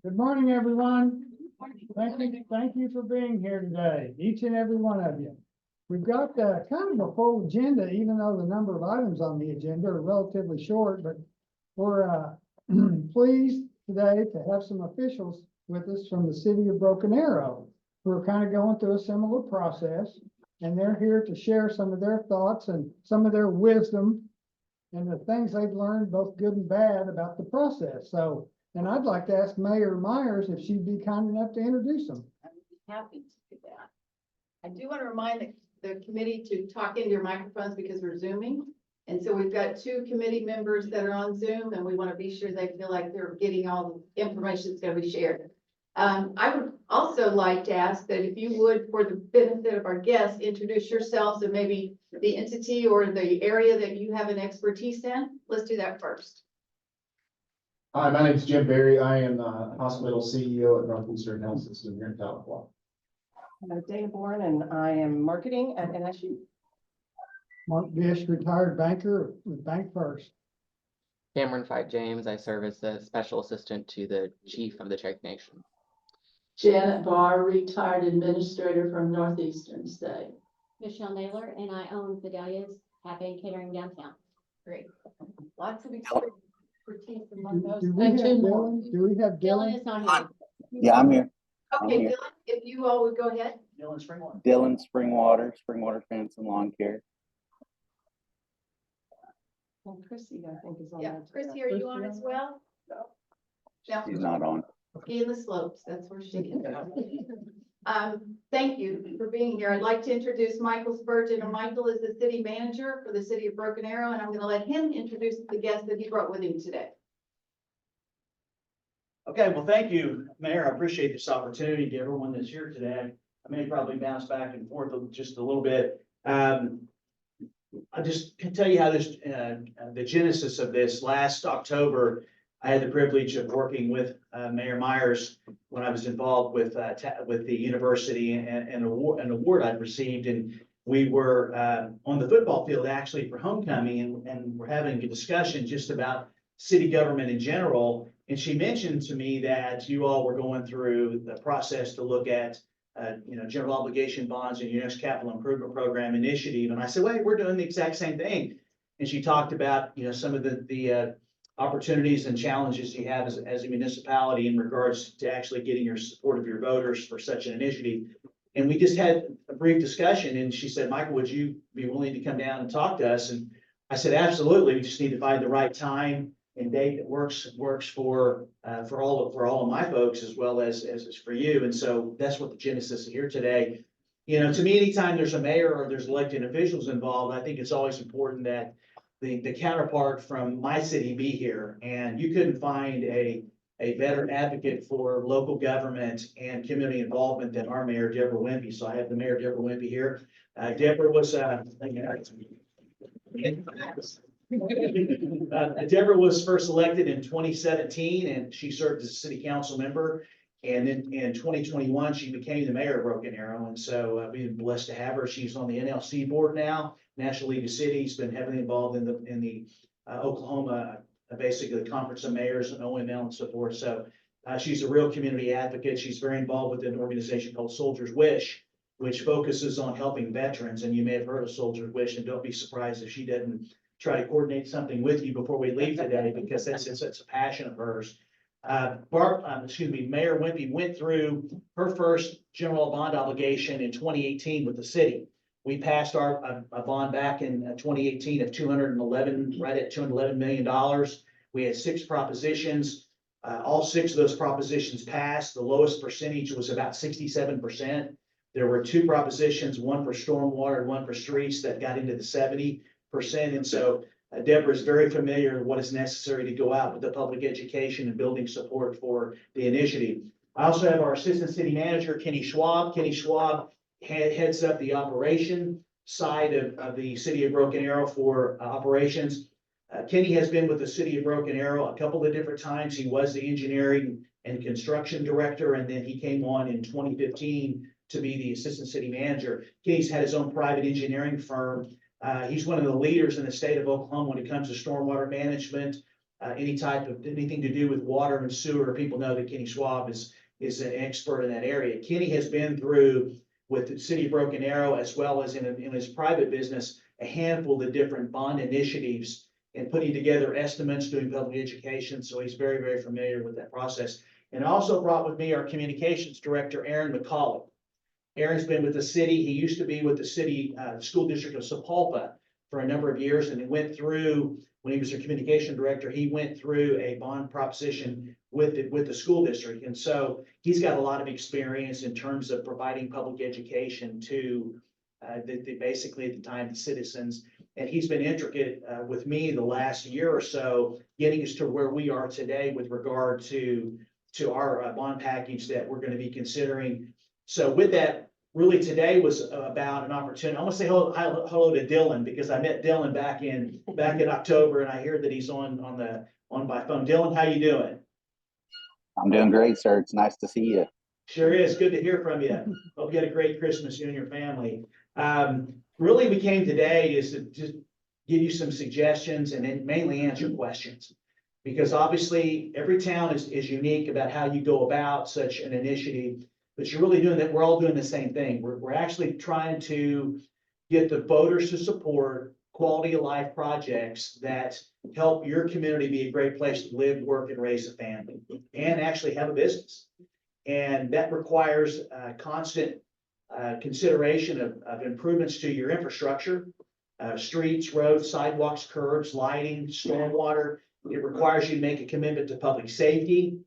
Good morning, everyone. Thank you for being here today, each and every one of you. We've got kind of a full agenda, even though the number of items on the agenda are relatively short, but we're pleased today to have some officials with us from the city of Broken Arrow who are kind of going through a similar process, and they're here to share some of their thoughts and some of their wisdom and the things they've learned, both good and bad, about the process. And I'd like to ask Mayor Myers if she'd be kind enough to introduce them. I would be happy to do that. I do want to remind the committee to talk into your microphones because we're Zooming. And so we've got two committee members that are on Zoom, and we want to be sure they feel like they're getting all the information that's going to be shared. I would also like to ask that if you would, for the benefit of our guests, introduce yourselves and maybe the entity or the area that you have an expertise in. Let's do that first. Hi, my name is Jim Berry. I am the hospital CEO at Northeastern Health System here in Tahlequah. I'm Dana Bourne, and I am marketing at NSU. Mark Gish, retired banker with Bank First. Cameron Fight James, I serve as the special assistant to the chief of the Cherokee Nation. Janet Barr, retired administrator from Northeastern State. Michelle Naylor, and I own Fidelia's Cafe and Catering downtown. Great. Lots of expertise among those. Do we have And two more. Dylan? Do we have Dylan Dylan? is not here. Yeah, I'm here. Okay, here. Dylan, if you all would go ahead. Dylan Springwater. Dylan Springwater Fence and Lawn Care. And Chrissy, I think, is on Yeah, that. Chrissy, are you on as well? No. She's not on. In the slopes, that's where she is. Thank you for being here. I'd like to introduce Michael Spurgeon, and Michael is the city manager for the city of Broken Arrow, and I'm gonna let him introduce the guest that he brought with him today. Okay, well, thank you, Mayor. I appreciate this opportunity to everyone that's here today. I may probably bounce back and forth just a little bit. I just can tell you how this, the genesis of this. Last October, I had the privilege of working with Mayor Myers when I was involved with the university and an award I'd received. And we were on the football field actually for homecoming, and we're having a discussion just about city government in general. And she mentioned to me that you all were going through the process to look at general obligation bonds and your next capital improvement program initiative. And I said, wait, we're doing the exact same thing. And she talked about, some of the opportunities and challenges you have as a municipality in regards to actually getting your support of your voters for such an initiative. And we just had a brief discussion, and she said, Michael, would you be willing to come down and talk to us? And I said, absolutely. We just need to find the right time and date that works for all of my folks as well as for you. And so that's what the genesis is here today. To me, anytime there's a mayor or there's elected officials involved, I think it's always important that the counterpart from my city be here. And you couldn't find a better advocate for local government and community involvement than our mayor, Deborah Wimpy. So I have the mayor, Deborah Wimpy, here. Deborah was Deborah was first elected in 2017, and she served as a city council member. And then in 2021, she became the mayor of Broken Arrow. And so I've been blessed to have her. She's on the NLC board now, National League of Cities, been heavily involved in the Oklahoma, basically the Conference of Mayors and OML and so forth. So she's a real community advocate. She's very involved with an organization called Soldier's Wish, which focuses on helping veterans. And you may have heard of Soldier's Wish, and don't be surprised if she doesn't try to coordinate something with you before we leave today, because it's a passion of hers. Mayor Wimpy went through her first general bond obligation in 2018 with the city. We passed our a bond back in 2018 of right at $211 million. We had 6 propositions. All 6 of those propositions passed. The lowest percentage was about 67%. There were 2 propositions, one for stormwater and one for streets, that got into the 70%. And so Deborah is very familiar with what is necessary to go out with the public education and building support for the initiative. I also have our assistant city manager, Kenny Schwab. Kenny Schwab heads up the operation side of the city of Broken Arrow for operations. Kenny has been with the city of Broken Arrow a couple of different times. He was the engineering and construction director, and then he came on in 2015 to be the assistant city manager. Kenny's had his own private engineering firm. He's one of the leaders in the state of Oklahoma when it comes to stormwater management anything to do with water and sewer. People know that Kenny Schwab is an expert in that area. Kenny has been through with the city of Broken Arrow, as well as in his private business, a handful of different bond initiatives and putting together estimates, doing public education. So he's very, very familiar with that process. And I also brought with me our communications director, Aaron McCullough. Aaron's been with the city. He used to be with the city, school district of Sapulpa for a number of years, and he went through, when he was a communication director, he went through a bond proposition with the school district. And so he's got a lot of experience in terms of providing public education to basically at the time, the citizens. And he's been intricate with me the last year or so, getting us to where we are today with regard to our bond package that we're going to be considering. So with that, really today was about an opportunity. I want to say hello to Dylan, because I met Dylan back in October, and I hear that he's on by phone. Dylan, how you doing? I'm doing great, sir. It's nice to see you. Sure is. Good to hear from you. Hope you had a great Christmas, you and your family. Really, we came today is to just give you some suggestions and then mainly answer questions. Because obviously, every town is unique about how you go about such an initiative, but you're really doing that. We're all doing the same thing. We're actually trying to get the voters to support quality of life projects that help your community be a great place to live, work, and raise a family, and actually have a business. And that requires constant consideration of improvements to your infrastructure, streets, roads, sidewalks, curbs, lighting, stormwater. It requires you to make a commitment to public safety,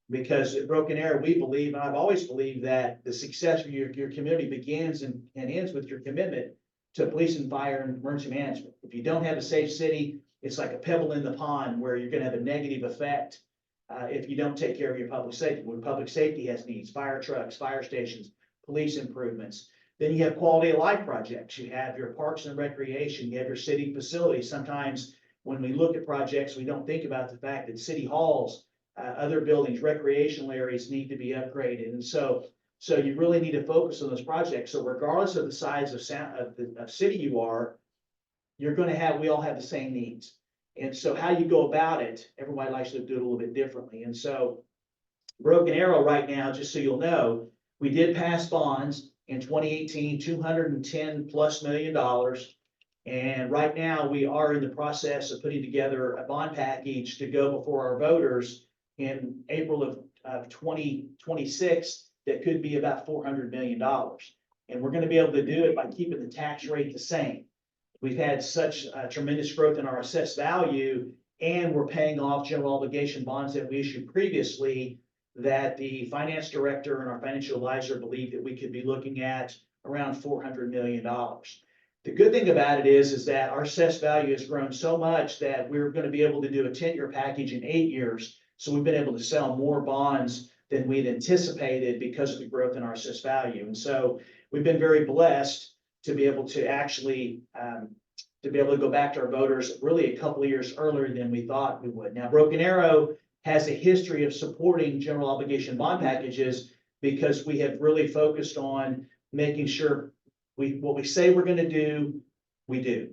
because at Broken Arrow, we believe, and I've always believed, that the success of your community begins and ends with your commitment to police and fire and emergency management. If you don't have a safe city, it's like a pebble in the pond where you're going to have a negative effect if you don't take care of your public safety. When public safety has needs, fire trucks, fire stations, police improvements. Then you have quality of life projects. You have your parks and recreation. You have your city facilities. Sometimes when we look at projects, we don't think about the fact that city halls, other buildings, recreational areas need to be upgraded. And so you really need to focus on those projects. So regardless of the size of city you are, we all have the same needs. And so how you go about it, everybody likes to do it a little bit differently. And so Broken Arrow right now, just so you'll know, we did pass bonds in 2018, $210+ million. And right now we are in the process of putting together a bond package to go before our voters in April of 2026 that could be about $400 million. And we're going to be able to do it by keeping the tax rate the same. We've had such tremendous growth in our assessed value, and we're paying off general obligation bonds that we issued previously, that the finance director and our financial advisor believe that we could be looking at around $400 million. The good thing about it is that our assessed value has grown so much that we're going to be able to do a 10-year package in 8 years. So we've been able to sell more bonds than we'd anticipated because of the growth in our assessed value. And so we've been very blessed to be able to actually go back to our voters really a couple of years earlier than we thought we would. Now, Broken Arrow has a history of supporting general obligation bond packages because we have really focused on making sure what we say we're going to do, we do.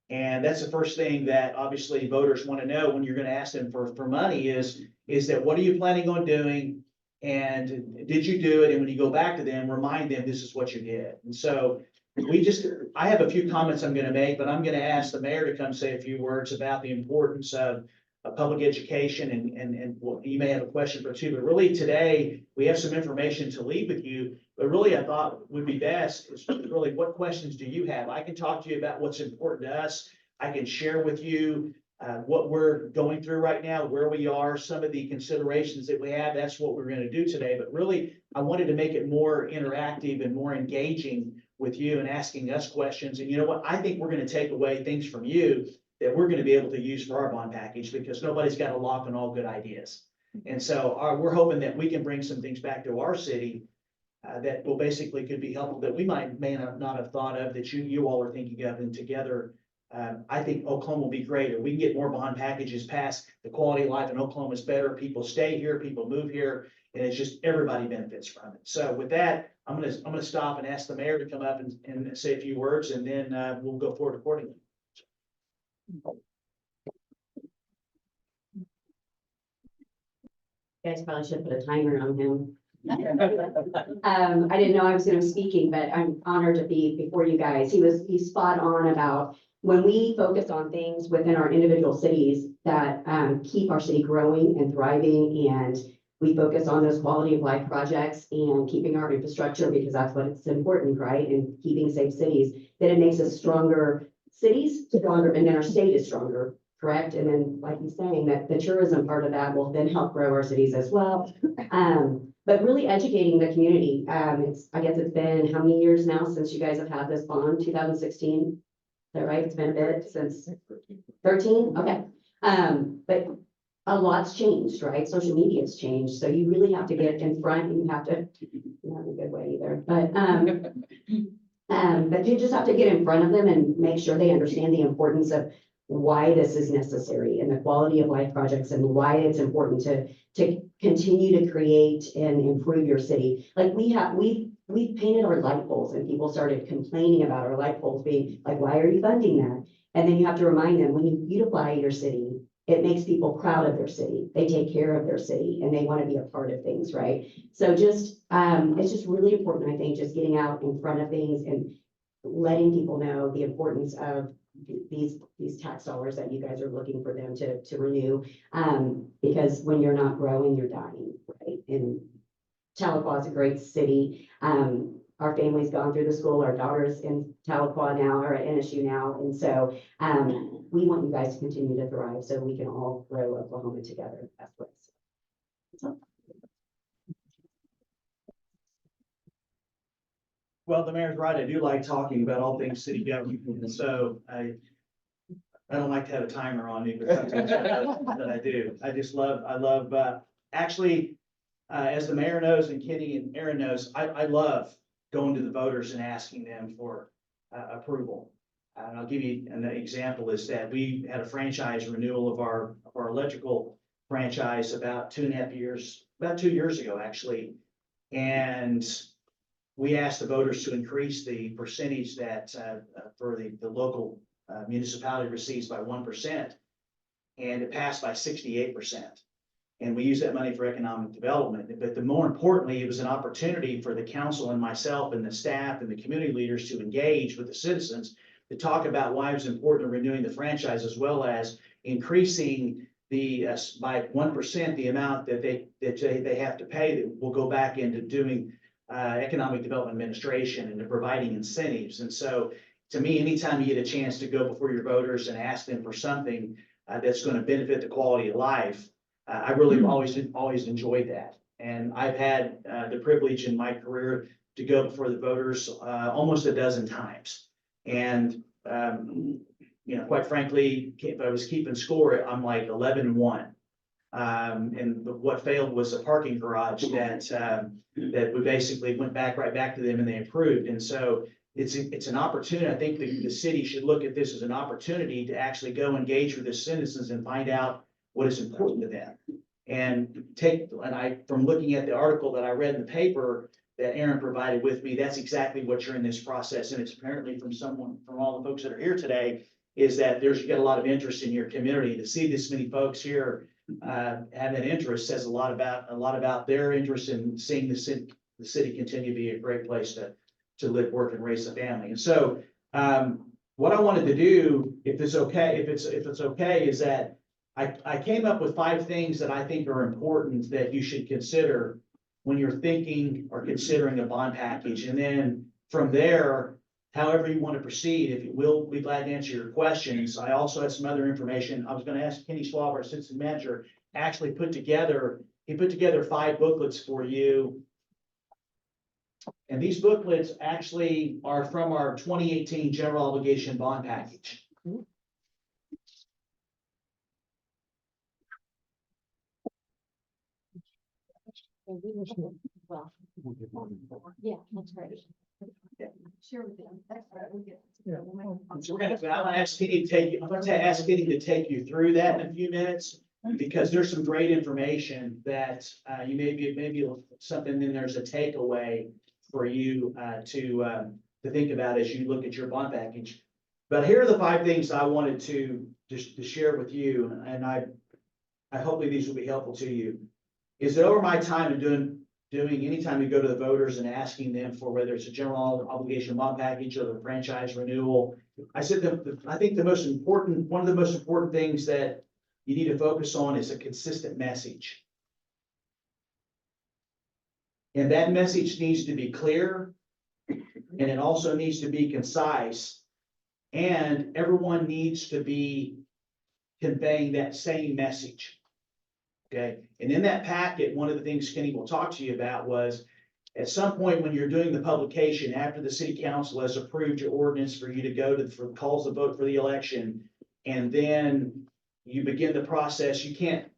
And that's the first thing that obviously voters want to know when you're going to ask them for money is that what are you planning on doing? And did you do it? And when you go back to them, remind them this is what you did. And so I have a few comments I'm going to make, but I'm going to ask the mayor to come say a few words about the importance of public education and well, you may have a question for two, but really today we have some information to leave with you, but really I thought would be best is really what questions do you have? I can talk to you about what's important to us. I can share with you what we're going through right now, where we are, some of the considerations that we have. That's what we're going to do today, but really I wanted to make it more interactive and more engaging with you and asking us questions. And you know what? I think we're going to take away things from you that we're going to be able to use for our bond package because nobody's got a lock on all good ideas. And so we're hoping that we can bring some things back to our city that will basically could be helpful that we may not have thought of that you all are thinking of, and together I think Oklahoma will be great. If we can get more bond packages passed, the quality of life in Oklahoma is better. People stay here, people move here, and it's just everybody benefits from it. So with that, I'm gonna stop and ask the mayor to come up and say a few words, and then we'll go forward accordingly. You guys probably should put a timer on him. I didn't know I was gonna be speaking, but I'm honored to be before you guys. He's spot on about when we focus on things within our individual cities that keep our city growing and thriving, and we focus on those quality of life projects and keeping our infrastructure, because that's what it's important, right? And keeping safe cities, then it makes us stronger cities, stronger, and then our state is stronger, correct? And then, like he's saying, that the tourism part of that will then help grow our cities as well. But really educating the community. I guess it's been how many years now since you guys have had this bond, 2016? Is that right? It's been a bit since 13? Okay. But a lot's changed, right? Social media's changed. So you really have to get in front and you have to, not in a good way either, but you just have to get in front of them and make sure they understand the importance of why this is necessary and the quality of life projects and why it's important to continue to create and improve your city. Like we've painted our light poles and people started complaining about our light poles being like, why are you funding that? And then you have to remind them, when you beautify your city, it makes people proud of their city. They take care of their city and they want to be a part of things, right? So just, it's just really important, I think, just getting out in front of things and letting people know the importance of these tax dollars that you guys are looking for them to renew. Because when you're not growing, you're dying, right? And Tahlequah is a great city. Our family's gone through the school, our daughter's in Tahlequah now, or at NSU now. And so, we want you guys to continue to thrive so we can all grow Oklahoma together. That's what it's. Well, the mayor's right. I do like talking about all things city government. And so I don't like to have a timer on me, but sometimes that I do. I love, actually, as the mayor knows and Kenny and Aaron knows, I love going to the voters and asking them for approval. And I'll give you an example is that we had a franchise renewal of our electrical franchise about 2.5 years, about 2 years ago, actually. And we asked the voters to increase the percentage that for the local municipality receives by 1%. And it passed by 68%. And we use that money for economic development. But the more importantly, it was an opportunity for the council and myself and the staff and the community leaders to engage with the citizens to talk about why it was important renewing the franchise, as well as increasing the by 1% the amount that they have to pay that will go back into doing economic development administration and to providing incentives. And so to me, anytime you get a chance to go before your voters and ask them for something that's going to benefit the quality of life, I really always enjoyed that. And I've had the privilege in my career to go before the voters almost a dozen times. And, quite frankly, if I was keeping score, I'm like 11-1. And what failed was a parking garage that we basically went right back to them and they approved. And so it's an opportunity. I think the city should look at this as an opportunity to actually go engage with the citizens and find out what is important to them. And from looking at the article that I read in the paper that Aaron provided with me, that's exactly what you're in this process. And it's apparently from all the folks that are here today, is that you get a lot of interest in your community. To see this many folks here have that interest says a lot about their interest in seeing the city continue to be a great place to live, work, and raise a family. And so what I wanted to do, if it's okay, is that I came up with 5 things that I think are important that you should consider when you're thinking or considering a bond package. And then from there, however you want to proceed, if you will, be glad to answer your questions. I also had some other information. I was going to ask Kenny Schwab, our assistant manager, actually put together 5 booklets for you. And these booklets actually are from our 2018 general obligation bond package. Well, yeah, that's great. Share with them. That's right. So I'm gonna ask Kenny to take you through that in a few minutes, because there's some great information that you maybe something in there's a takeaway for you to think about as you look at your bond package. But here are the 5 things I wanted to share with you, and I hopefully these will be helpful to you. is it over my time and doing anytime you go to the voters and asking them for whether it's a general obligation bond package or the franchise renewal. I said I think one of the most important things that you need to focus on is a consistent message. And that message needs to be clear, and it also needs to be concise. And everyone needs to be conveying that same message. Okay, and in that packet, one of the things Kenny will talk to you about was, at some point when you're doing the publication, after the city council has approved your ordinance for you to go for calls to vote for the election, and then you begin the process, you can't,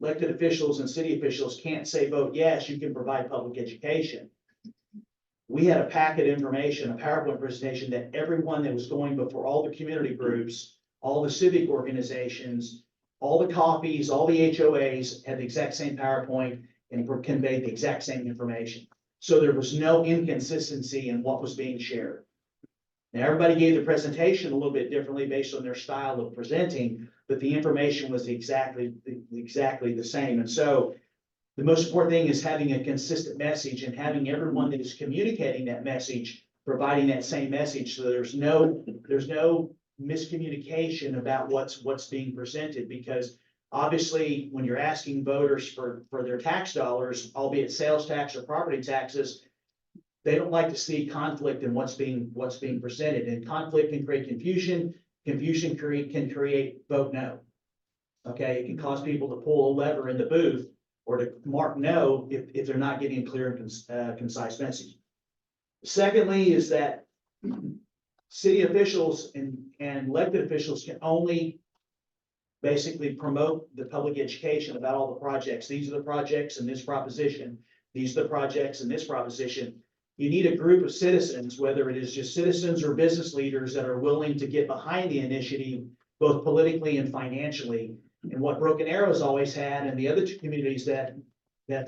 elected officials and city officials can't say vote yes, you can provide public education. We had a packet information, a PowerPoint presentation that everyone that was going before all the community groups, all the civic organizations, all the copies, all the HOAs had the exact same PowerPoint and conveyed the exact same information. So there was no inconsistency in what was being shared. Now, everybody gave the presentation a little bit differently based on their style of presenting, but the information was exactly the same. And so the most important thing is having a consistent message and having everyone that is communicating that message, providing that same message. So there's no miscommunication about what's being presented, because obviously when you're asking voters for their tax dollars, albeit sales tax or property taxes, they don't like to see conflict in what's being presented, and conflict can create confusion. Confusion can create vote no. Okay, it can cause people to pull a lever in the booth or to mark no if they're not getting a clear and concise message. Secondly, is that city officials and elected officials can only basically promote the public education about all the projects. These are the projects in this proposition. These are the projects in this proposition. You need a group of citizens, whether it is just citizens or business leaders, that are willing to get behind the initiative, both politically and financially. And what Broken Arrow's always had, and the other two communities that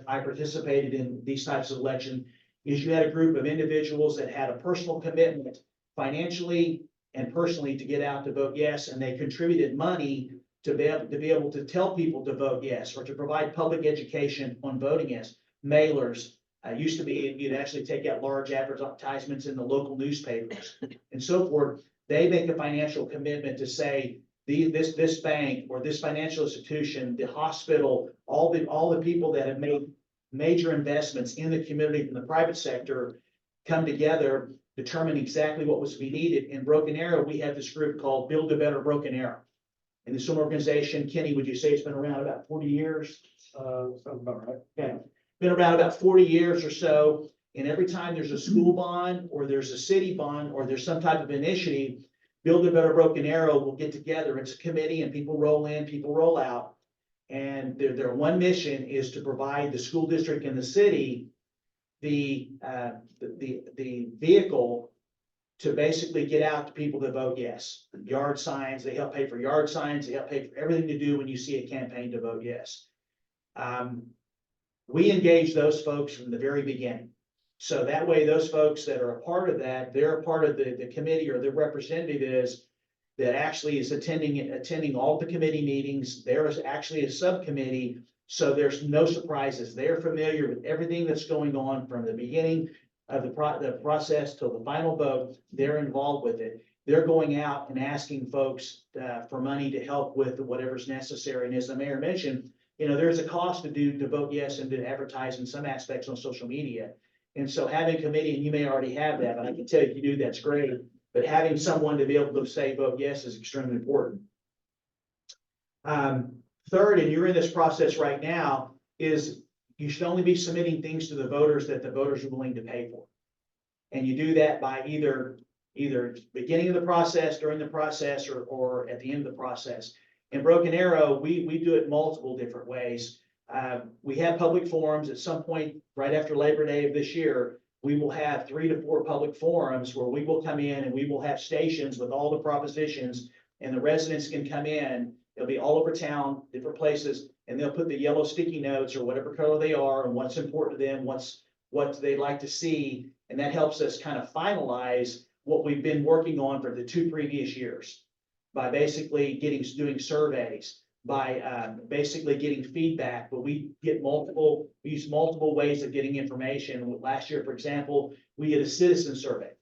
I participated in these types of elections, is you had a group of individuals that had a personal commitment financially and personally to get out to vote yes, and they contributed money to be able to tell people to vote yes, or to provide public education on voting yes. Mailers, used to be, you'd actually take out large advertisements in the local newspapers and so forth. They make a financial commitment to say, this bank or this financial institution, the hospital, all the people that have made major investments in the community from the private sector come together, determine exactly what was to be needed. In Broken Arrow, we have this group called Build a Better Broken Arrow. And this organization, Kenny, would you say it's been around about 40 years? Sounds about right. Okay, been around about 40 years or so. And every time there's a school bond or there's a city bond or there's some type of initiative, Build a Better Broken Arrow will get together. It's a committee, and people roll in, people roll out. And their one mission is to provide the school district and the city the vehicle to basically get out to people to vote yes. Yard signs, they help pay for yard signs, they help pay for everything to do when you see a campaign to vote yes. We engage those folks from the very beginning. So that way, those folks that are a part of that, they're a part of the committee, or the representative is that actually is attending all the committee meetings. There is actually a subcommittee, so there's no surprises. They're familiar with everything that's going on from the beginning of the process till the final vote. They're involved with it. They're going out and asking folks for money to help with whatever's necessary. And as the mayor mentioned, there's a cost to vote yes and to advertise in some aspects on social media. And so having a committee, and you may already have that, but I can tell you if you do, that's great. But having someone to be able to say vote yes is extremely important. Third, and you're in this process right now, is you should only be submitting things to the voters that the voters are willing to pay for. And you do that by either beginning of the process, during the process, or at the end of the process. In Broken Arrow, we do it multiple different ways. We have public forums. At some point right after Labor Day of this year, we will have 3 to 4 public forums where we will come in and we will have stations with all the propositions, and the residents can come in. They'll be all over town, different places, and they'll put the yellow sticky notes or whatever color they are and what's important to them, what they'd like to see. And that helps us kind of finalize what we've been working on for the 2 previous years by basically doing surveys. basically getting feedback, but we use multiple ways of getting information. Last year, for example, we did a citizen survey.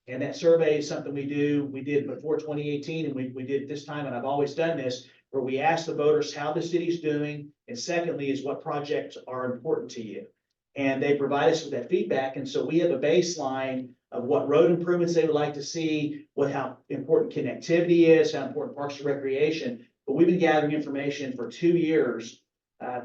And that survey is something we did before 2018, and we did it this time, and I've always done this, where we ask the voters how the city's doing, and secondly is what projects are important to you. And they provide us with that feedback, and so we have a baseline of what road improvements they would like to see, how important connectivity is, how important parks and recreation. But we've been gathering information for 2 years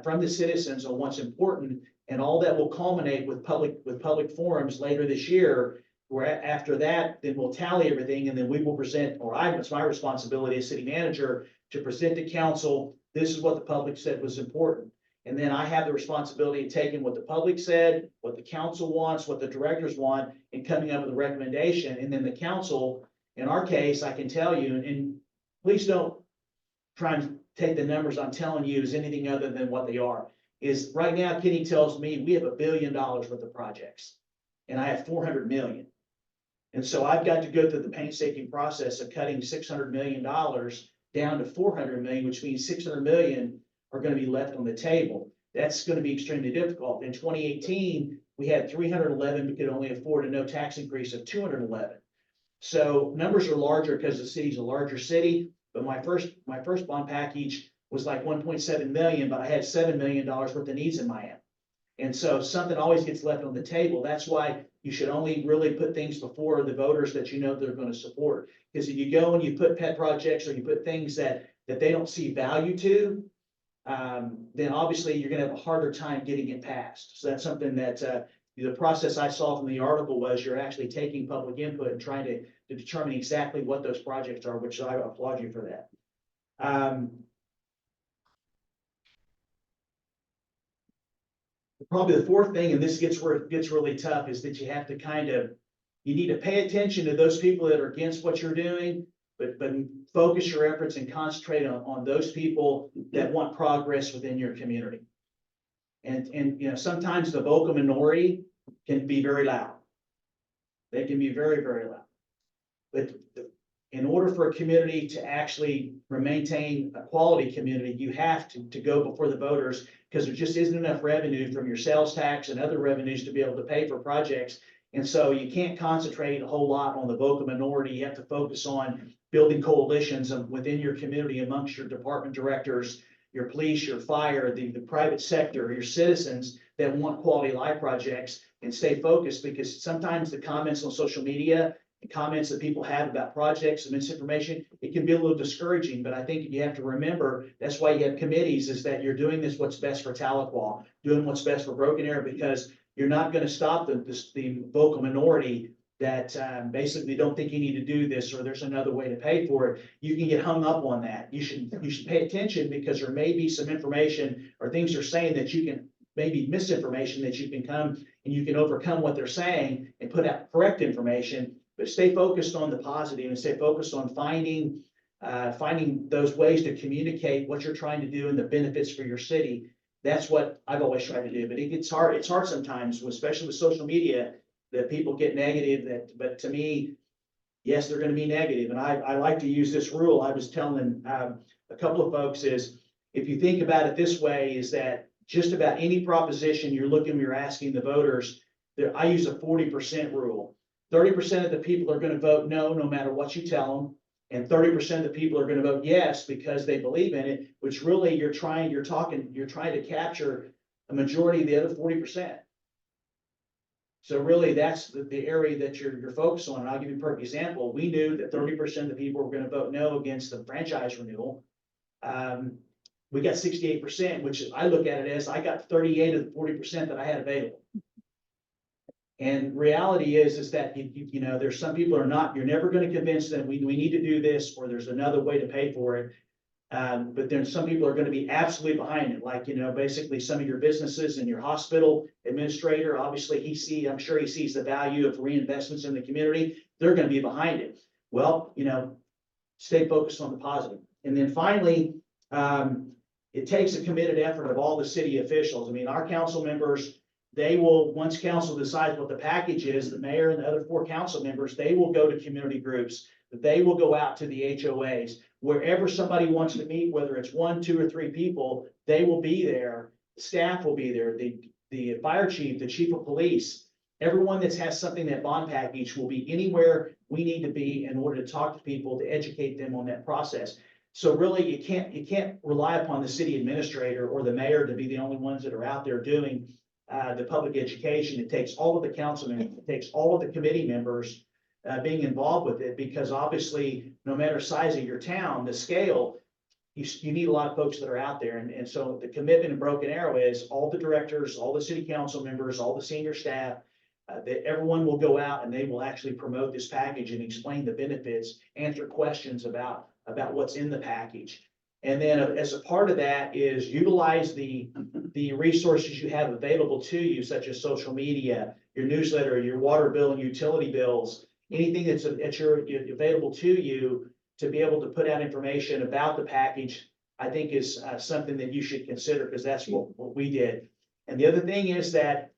from the citizens on what's important, and all that will culminate with public forums later this year. Where after that, then we'll tally everything, and then we will present, it's my responsibility as city manager to present to council, this is what the public said was important. And then I have the responsibility of taking what the public said, what the council wants, what the directors want, and coming up with a recommendation. And then the council, in our case, I can tell you, and please don't try and take the numbers I'm telling you as anything other than what they are, is right now, Kenny tells me we have $1 billion worth of projects, and I have 400 million. And so I've got to go through the painstaking process of cutting $600 million down to 400 million, which means 600 million are going to be left on the table. That's going to be extremely difficult. In 2018, we had 311, we could only afford a no tax increase of 211. So numbers are larger because the city's a larger city, but my first bond package was like 1.7 million, but I had $7 million worth of needs in Miami. And so something always gets left on the table. That's why you should only really put things before the voters that you know they're going to support. Because if you go and you put pet projects or you put things that they don't see value to, then obviously you're going to have a harder time getting it passed. So that's something that the process I saw from the article was you're actually taking public input and trying to determine exactly what those projects are, which I applaud you for that. Probably the fourth thing, and this gets where it gets really tough, is that you have to you need to pay attention to those people that are against what you're doing, but focus your efforts and concentrate on those people that want progress within your community. And you know, sometimes the vocal minority can be very loud. They can be very, very loud. But in order for a community to actually maintain a quality community, you have to go before the voters, because there just isn't enough revenue from your sales tax and other revenues to be able to pay for projects. And so you can't concentrate a whole lot on the vocal minority. You have to focus on building coalitions within your community amongst your department directors, your police, your fire, the private sector, your citizens that want quality life projects, and stay focused, because sometimes the comments on social media, the comments that people have about projects and misinformation, it can be a little discouraging. But I think you have to remember, that's why you have committees, is that you're doing what's best for Tahlequah, doing what's best for Broken Arrow, because you're not going to stop the vocal minority that basically don't think you need to do this, or there's another way to pay for it. You can get hung up on that. You should pay attention, because there may be some information or things they're saying that you can, maybe misinformation, that you can come and you can overcome what they're saying and put out correct information. But stay focused on the positive and stay focused on finding those ways to communicate what you're trying to do and the benefits for your city. That's what I've always tried to do. But it gets hard. It's hard sometimes, especially with social media, that people get negative. But to me, yes, they're going to be negative. And I like to use this rule. I was telling a couple of folks is, if you think about it this way, is that just about any proposition you're asking the voters, I use a 40% rule. 30% of the people are going to vote no matter what you tell them. And 30% of the people are going to vote yes because they believe in it, which really you're trying to capture a majority of the other 40%. So really that's the area that you're focused on. And I'll give you a perfect example. We knew that 30% of the people were going to vote no against the franchise renewal. We got 68%, which I look at it as I got 38 of the 40% that I had available. And reality is that, you know, there's some people you're never going to convince them we need to do this, or there's another way to pay for it. But then some people are going to be absolutely behind it. Like, you know, basically some of your businesses and your hospital administrator, obviously I'm sure he sees the value of reinvestments in the community. They're going to be behind it. Well, you know, stay focused on the positive. And then finally, it takes a committed effort of all the city officials. I mean, our council members, once council decides what the package is, the mayor and the other 4 council members, they will go to community groups, they will go out to the HOAs. wherever somebody wants to meet, whether it's 1, 2, or 3 people, they will be there. Staff will be there, the fire chief, the chief of police, everyone that has something, that bond package will be anywhere we need to be in order to talk to people, to educate them on that process. So really, you can't rely upon the city administrator or the mayor to be the only ones that are out there doing the public education. It takes all of the councilmen, it takes all of the committee members being involved with it, because obviously, no matter size of your town, the scale, you need a lot of folks that are out there. And so the commitment in Broken Arrow is all the directors, all the city council members, all the senior staff, that everyone will go out and they will actually promote this package and explain the benefits, answer questions about what's in the package. And then as a part of that is utilize the resources you have available to you, such as social media, your newsletter, your water bill and utility bills, anything that's available to you to be able to put out information about the package, I think is something that you should consider, because that's what we did. And the other thing is that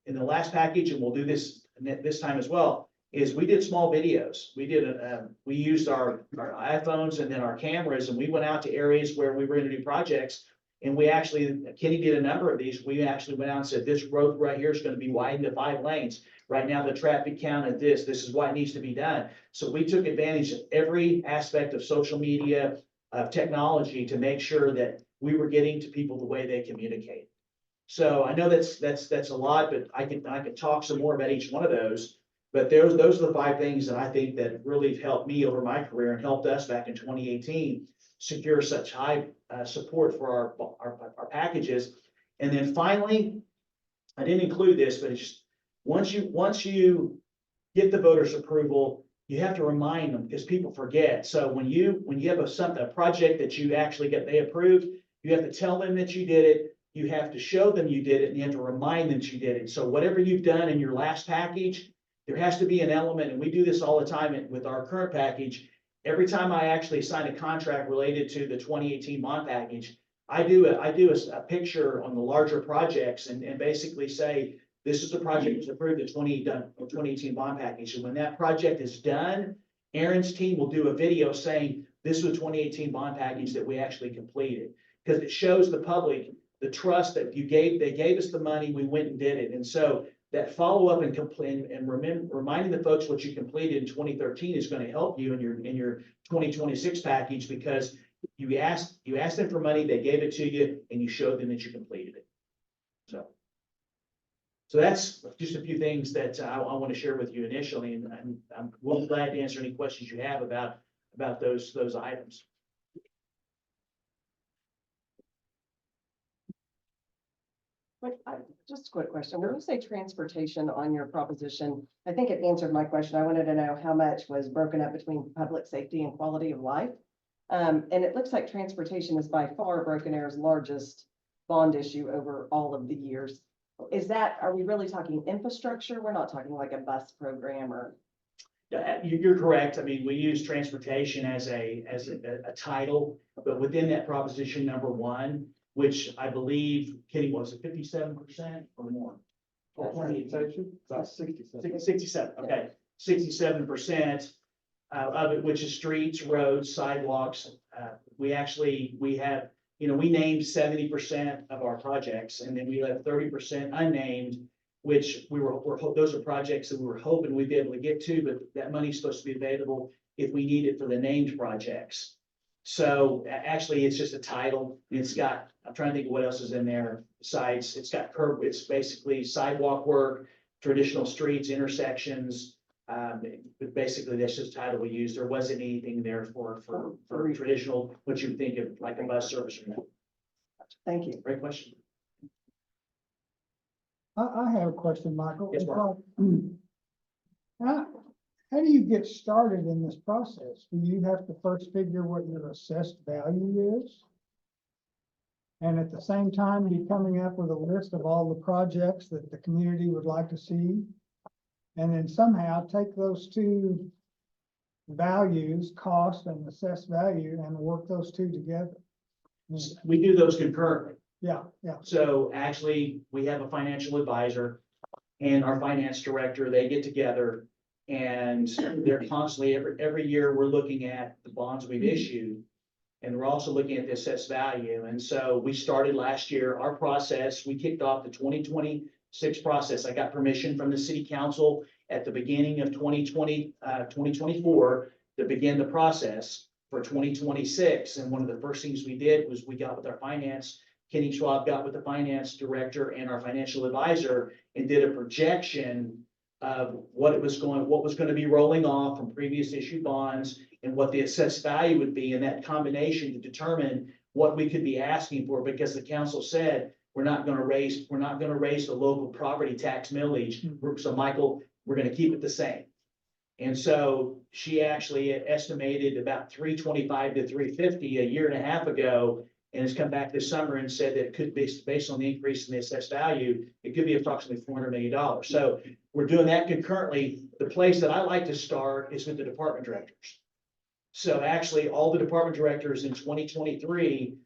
in the last package, and we'll do this time as well, is we did small videos. We used our iPhones and then our cameras, and we went out to areas where we were going to do projects. And Kenny did a number of these. We actually went out and said, this road right here is going to be widened to 5 lanes. Right now, the traffic count at this is why it needs to be done. So we took advantage of every aspect of social media, of technology, to make sure that we were getting to people the way they communicate. So I know that's a lot, but I can talk some more about each one of those. But those are the 5 things that I think that really have helped me over my career and helped us back in 2018 secure such high support for our packages. And then finally, I didn't include this, but it's just, once you get the voters' approval, you have to remind them, because people forget. So when you have a project that you actually they approved, you have to tell them that you did it. You have to show them you did it, and you have to remind them that you did it. So whatever you've done in your last package, there has to be an element, and we do this all the time with our current package. Every time I actually sign a contract related to the 2018 bond package, I do a picture on the larger projects and basically say, this is the project that was approved at 2018 bond package. And when that project is done, Aaron's team will do a video saying, this was a 2018 bond package that we actually completed. Because it shows the public the trust that they gave us the money, we went and did it. And so that follow-up and reminding the folks what you completed in 2013 is going to help you in your 2026 package, because you asked them for money, they gave it to you, and you showed them that you completed it. So that's just a few things that I want to share with you initially, and I'm well glad to answer any questions you have about those items. Just a quick question. When you say transportation on your proposition, I think it answered my question. I wanted to know how much was broken up between public safety and quality of life. And it looks like transportation is by far Broken Arrow's largest bond issue over all of the years. Are we really talking infrastructure? We're not talking like a bus program or? You're correct. I mean, we use transportation as a title, but within that proposition number 1, which I believe, Kenny, was it 57% or more? About 67. 67, okay. 67% of it, which is streets, roads, sidewalks. We have, we named 70% of our projects, and then we left 30% unnamed, which those are projects that we were hoping we'd be able to get to, but that money's supposed to be available if we need it for the named projects. So actually, it's just a title. I'm trying to think of what else is in there besides, it's basically sidewalk work, traditional streets, intersections. But basically, that's just the title we used. There wasn't anything there for traditional, what you would think of like a bus service or not. Thank you. Great question. I have a question, Michael. Yes, Mark. How do you get started in this process? Do you have to first figure what your assessed value is? And at the same time, be coming up with a list of all the projects that the community would like to see? And then somehow take those 2 values, cost and assessed value, and work those 2 together? We do those concurrently. Yeah. So actually, we have a financial advisor and our finance director, they get together And they're constantly, every year, we're looking at the bonds we've issued. And we're also looking at the assessed value. And so we started last year, our process, we kicked off the 2026 process. I got permission from the city council at the beginning of 2024 to begin the process for 2026. And one of the first things we did was we got with our finance, Kenny Schwab got with the finance director and our financial advisor and did a projection of what was going to be rolling off from previous issued bonds and what the assessed value would be, and that combination to determine what we could be asking for, because the council said, we're not gonna raise the local property tax millage. So Michael, we're gonna keep it the same. And so she actually estimated about 325 to 350 a year and a half ago, and has come back this summer and said that it could be, based on the increase in the assessed value, it could be approximately $400 million. So we're doing that concurrently. The place that I like to start is with the department directors. So actually, all the department directors in 2023,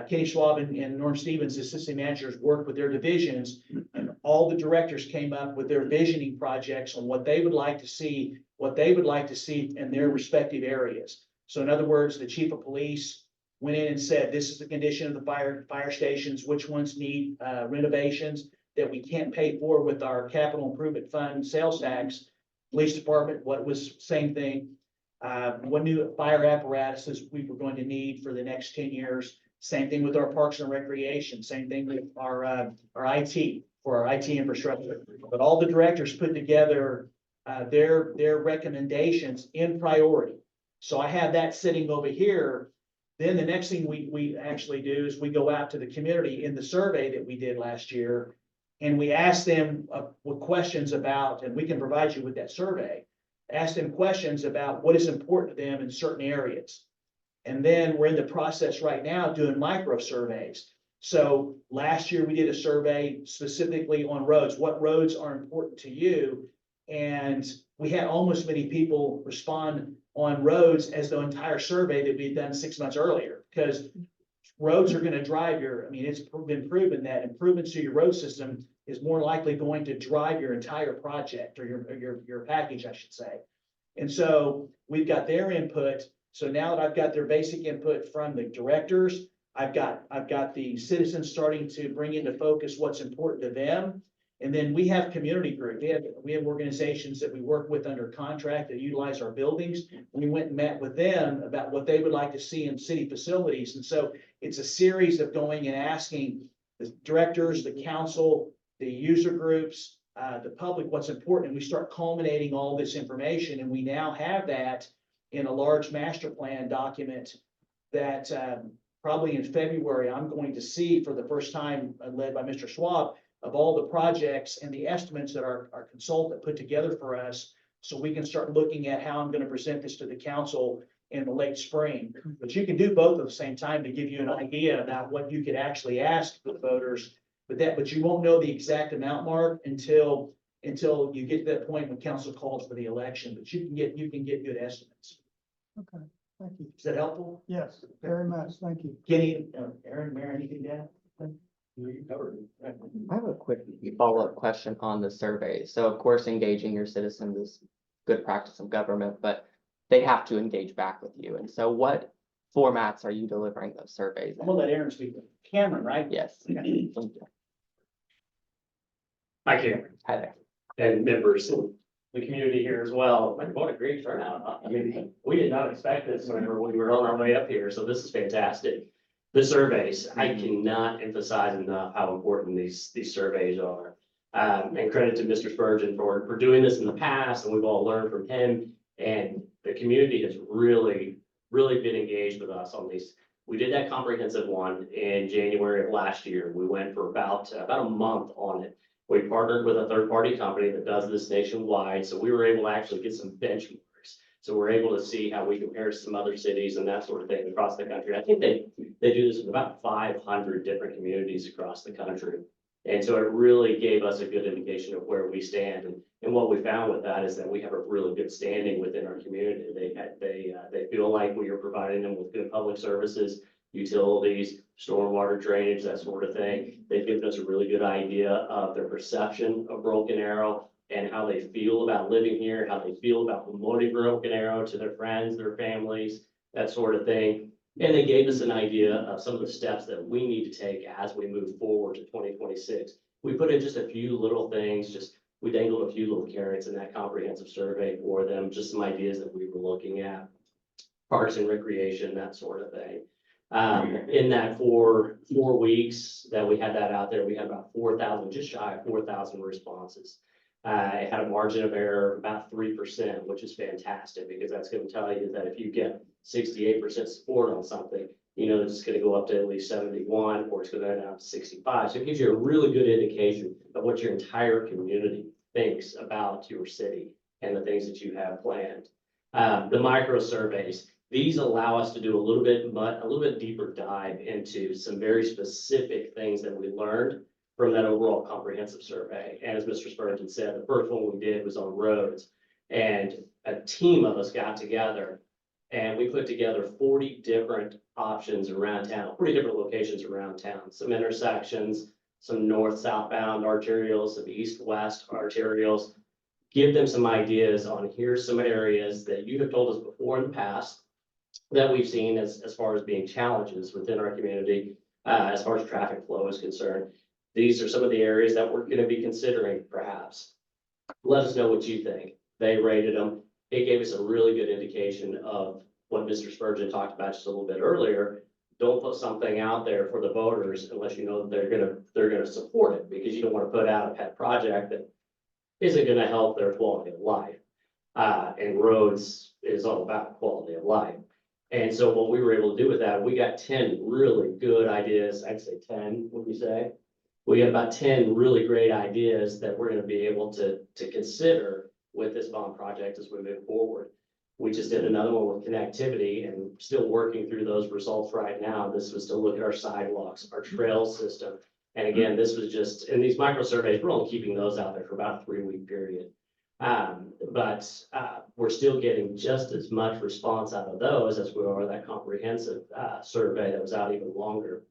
Kenny Schwab and Norm Stevens, assistant managers, worked with their divisions, and all the directors came up with their visioning projects on what they would like to see, in their respective areas. So in other words, the chief of police went in and said, this is the condition of the fire stations, which ones need renovations that we can't pay for with our capital improvement fund sales tax. Police department, what was same thing. What new fire apparatuses we were going to need for the next 10 years. Same thing with our parks and recreation, same thing with our IT, for our IT infrastructure. But all the directors put together their recommendations in priority. So I have that sitting over here. Then the next thing we actually do is we go out to the community in the survey that we did last year. And we ask them with questions about, and we can provide you with that survey, ask them questions about what is important to them in certain areas. And then we're in the process right now doing micro surveys. So last year we did a survey specifically on roads. What roads are important to you? And we had almost as many people respond on roads as the entire survey that we had done 6 months earlier, because roads are going to drive it's been proven that improvements to your road system is more likely going to drive your entire project, or your package, I should say. And so we've got their input. So now that I've got their basic input from the directors, I've got the citizens starting to bring into focus what's important to them. And then we have community group. We have organizations that we work with under contract that utilize our buildings. We went and met with them about what they would like to see in city facilities. And so it's a series of going and asking the directors, the council, the user groups, the public, what's important. And we start culminating all this information. And we now have that in a large master plan document that probably in February, I'm going to see for the first time, led by Mr. Schwab, of all the projects and the estimates that our consultant put together for us, so we can start looking at how I'm going to present this to the council in the late spring. But you can do both at the same time to give you an idea about what you could actually ask the voters. But you won't know the exact amount, Mark, until you get to that point when council calls for the election. But you can get good estimates. Okay, thank you. Is that helpful? Yes, very much. Thank you. Kenny, Aaron, Mayor, anything to add? You covered it. I have a quick follow-up question on the survey. So of course, engaging your citizens is good practice of government, but they have to engage back with you. And so what formats are you delivering those surveys I'm gonna in? let Aaron speak. Cameron, right? Yes. Okay. Thank you. Hi, Cameron, Hi there. and members of the community here as well. Like, what a great turnout. I mean, we did not expect this whenever we were on our way up here, so this is fantastic. The surveys, I cannot emphasize enough how important these surveys are. And credit to Mr. Spurgeon for doing this in the past, and we've all learned from him. And the community has really been engaged with us on these. We did that comprehensive one in January of last year. We went for about a month on it. We partnered with a third-party company that does this nationwide, so we were able to actually get some benchmarks. So we're able to see how we compare to some other cities and that sort of thing across the country. I think they do this with about 500 different communities across the country. And so it really gave us a good indication of where we stand. And what we found with that is that we have a really good standing within our community. They feel like we are providing them with good public services, utilities, stormwater drainage, that sort of thing. They've given us a really good idea of their perception of Broken Arrow, and how they feel about living here, how they feel about promoting Broken Arrow to their friends, their families, that sort of thing. And they gave us an idea of some of the steps that we need to take as we move forward to 2026. We put in just a few little things, we dangled a few little carrots in that comprehensive survey for them, just some ideas that we were looking at. Parks and recreation, that sort of thing. In that 4 weeks that we had that out there, we had about 4,000, just shy of 4,000 responses. It had a margin of error of about 3%, which is fantastic because that's going to tell you that if you get 68% support on something, you know, it's going to go up to at least 71 or it's going to end up to 65. So it gives you a really good indication of what your entire community thinks about your city and the things that you have planned. The micro surveys, these allow us to do a little bit deeper dive into some very specific things that we learned from that overall comprehensive survey. And as Mr. Spurgeon said, the first one we did was on roads, and a team of us got together and we put together 40 different options around town, 40 different locations around town, some intersections, some north-southbound arterials, some east-west arterials, give them some ideas on here's some areas that you have told us before in the past that we've seen as far as being challenges within our community, as far as traffic flow is concerned. These are some of the areas that we're going to be considering perhaps. Let us know what you think. They rated them. It gave us a really good indication of what Mr. Spurgeon talked about just a little bit earlier. Don't put something out there for the voters unless you know that they're gonna support it, because you don't want to put out a pet project that isn't gonna help their quality of life. And roads is all about quality of life. And so what we were able to do with that, we got 10 really good ideas. I'd say 10, would you say? We got about 10 really great ideas that we're gonna be able to consider with this bond project as we move forward. We just did another one with connectivity and still working through those results right now. This was to look at our sidewalks, our trail system. And again, this was just, in these micro surveys, we're only keeping those out there for about a 3-week period. But we're still getting just as much response out of those as we are that comprehensive survey that was out even longer.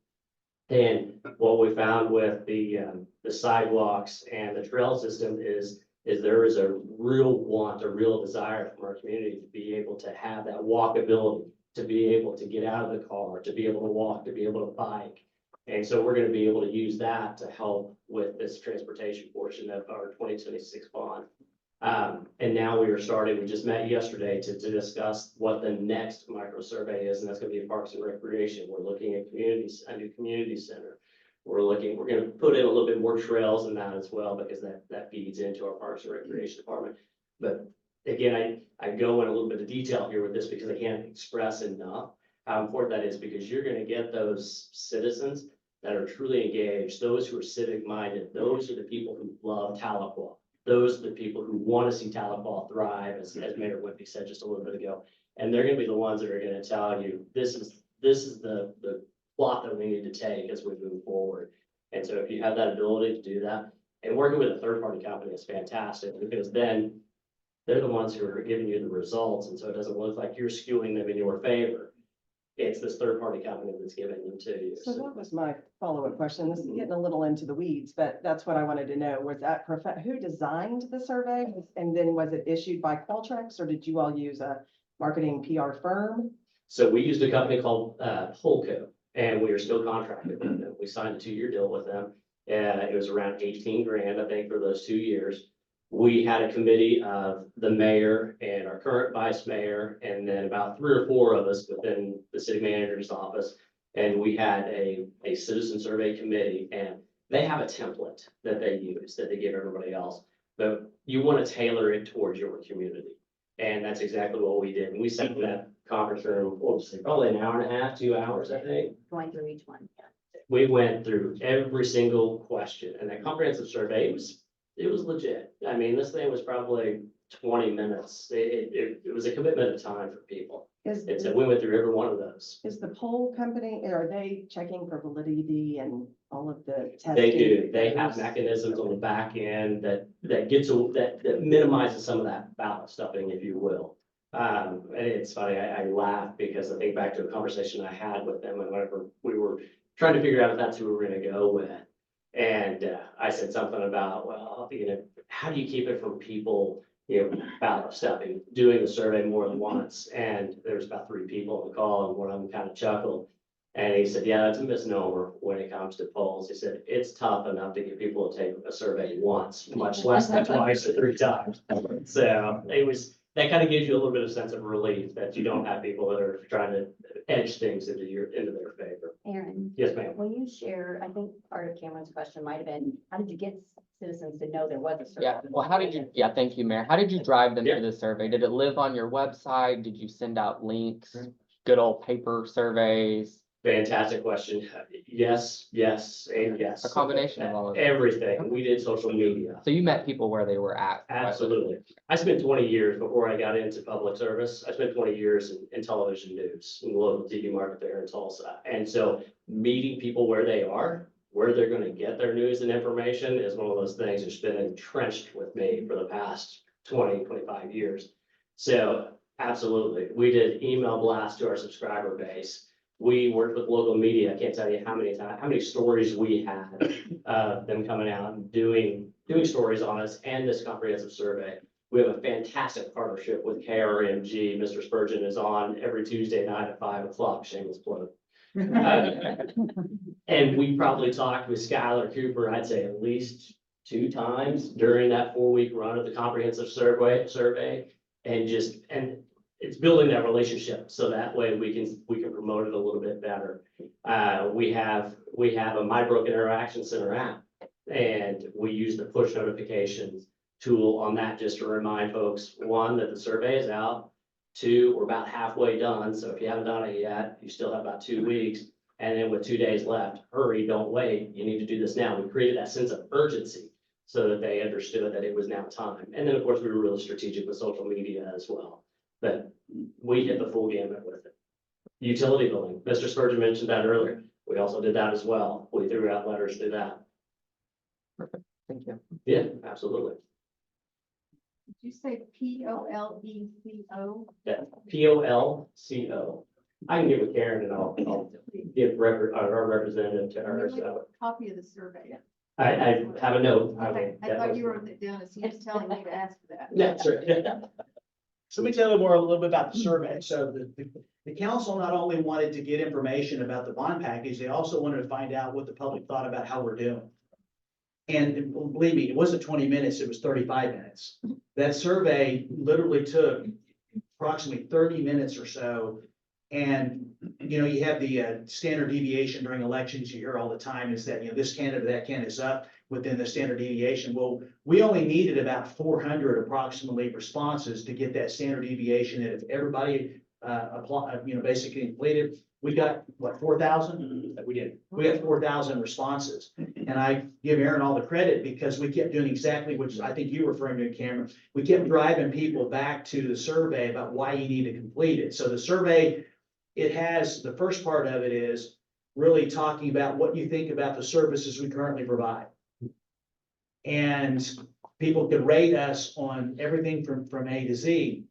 And what we found with the sidewalks and the trail system is there is a real want, a real desire from our community to be able to have that walkability, to be able to get out of the car, to be able to walk, to be able to bike. And so we're going to be able to use that to help with this transportation portion of our 2026 bond. And now we just met yesterday to discuss what the next micro survey is, and that's going to be Parks and Recreation. We're looking at a new community center. We're going to put in a little bit more trails in that as well, because that feeds into our Parks and Recreation department. But again, I go in a little bit of detail here with this because I can't express enough how important that is, because you're going to get those citizens that are truly engaged, those who are civic minded, those are the people who love Tahlequah. Those are the people who want to see Tahlequah thrive, as Mayor Whitby said just a little bit ago. And they're going to be the ones that are going to tell you, this is the plot that we need to take as we move forward. And so if you have that ability to do that, and working with a third-party company is fantastic, because then they're the ones who are giving you the results. And so it doesn't look like you're skewing them in your favor. It's this third-party company that's giving them to you. So that was my follow-up question. This is getting a little into the weeds, but that's what I wanted to know. Was that who designed the survey? And then was it issued by Qualtrics, or did you all use a marketing PR firm? So we used a company called Polco, and we are still contracted with them. We signed a 2-year deal with them. It was around 18 grand, I think, for those 2 years. We had a committee of the mayor and our current vice mayor, and then about 3 or 4 of us within the city manager's office. And we had a citizen survey committee, and they have a template that they use that they give everybody else. But you want to tailor it towards your community. And that's exactly what we did. And we sat in that conference room, probably an hour and a half, 2 hours, I think. Going through each one, yeah. We went through every single question, and that comprehensive survey, it was legit. I mean, this thing was probably 20 minutes. It was a commitment of time for people. And so we went through every one of those. Is the poll company, are they checking for validity and all of the testing? They do. They have mechanisms on the back end that minimizes some of that ballot stuffing, if you will. And it's funny, I laugh because I think back to a conversation I had with them, and whenever we were trying to figure out if that's who we were going to go with. And I said something about, well, how do you keep it from people, about stopping doing the survey more than once? And there was about 3 people on the call, and one of them kind of chuckled. And he said, yeah, that's a misnomer when it comes to polls. He said, it's tough enough to get people to take a survey once, much less than twice or 3 times. So that kind of gives you a little bit of sense of relief that you don't have people that are trying to edge things into their favor. Aaron, Yes, ma'am. will you share, I think part of Cameron's question might have been, how did you get citizens to know there was a survey? Yeah, well, thank you, Mayor. How did you drive them to the survey? Did it live on your website? Did you send out links? Good old paper surveys? Fantastic question. Yes, and yes. A combination of all of it. Everything. We did social media. So you met people where they were at? Absolutely. I spent 20 years before I got into public service. I spent 20 years in television news in the local TV market there in Tulsa. And so meeting people where they are, where they're going to get their news and information is one of those things that's been entrenched with me for the past 20, 25 years. So absolutely. We did email blasts to our subscriber base. We worked with local media. I can't tell you how many stories we had of them coming out and doing stories on us and this comprehensive survey. We have a fantastic partnership with KRMG. Mr. Spurgeon is on every Tuesday night at 5 o'clock, shameless plug. And we probably talked with Skylar Cooper, I'd say at least 2 times during that 4-week run of the comprehensive survey. And it's building that relationship, so that way we can promote it a little bit better. We have a My Broken Interaction Center app, and we use the push notifications tool on that just to remind folks, 1, that the survey is out, 2, we're about halfway done, so if you haven't done it yet, you still have about 2 weeks. And then with 2 days left, hurry, don't wait, you need to do this now. We created that sense of urgency so that they understood that it was now time. And then, of course, we were really strategic with social media as well. But we hit the full gamut with it. Utility billing, Mr. Spurgeon mentioned that earlier. We also did that as well. We threw out letters to that. Perfect, thank you. Yeah, absolutely. Did you say POLECO? Yeah, POLCO. I can get with Karen and I'll give our representative to her. So Copy of the survey. I have a note. Okay, I thought you wrote it down as he was telling me to ask for that. That's right. So let me tell you a little bit about the survey. So the council not only wanted to get information about the bond package, they also wanted to find out what the public thought about how we're doing. And believe me, it wasn't 20 minutes, it was 35 minutes. That survey literally took approximately 30 minutes or so. And, you have the standard deviation during elections, you hear all the time is that, this candidate, that candidate is up within the standard deviation. Well, we only needed about 400 approximately responses to get that standard deviation. And if everybody basically completed, we got what, 4,000? We did. We got 4,000 responses. And I give Aaron all the credit because we kept doing exactly what I think you were referring to, Cameron. We kept driving people back to the survey about why you need to complete it. So the survey, it has, the first part of it is really talking about what you think about the services we currently provide. And people could rate us on everything from A to Z.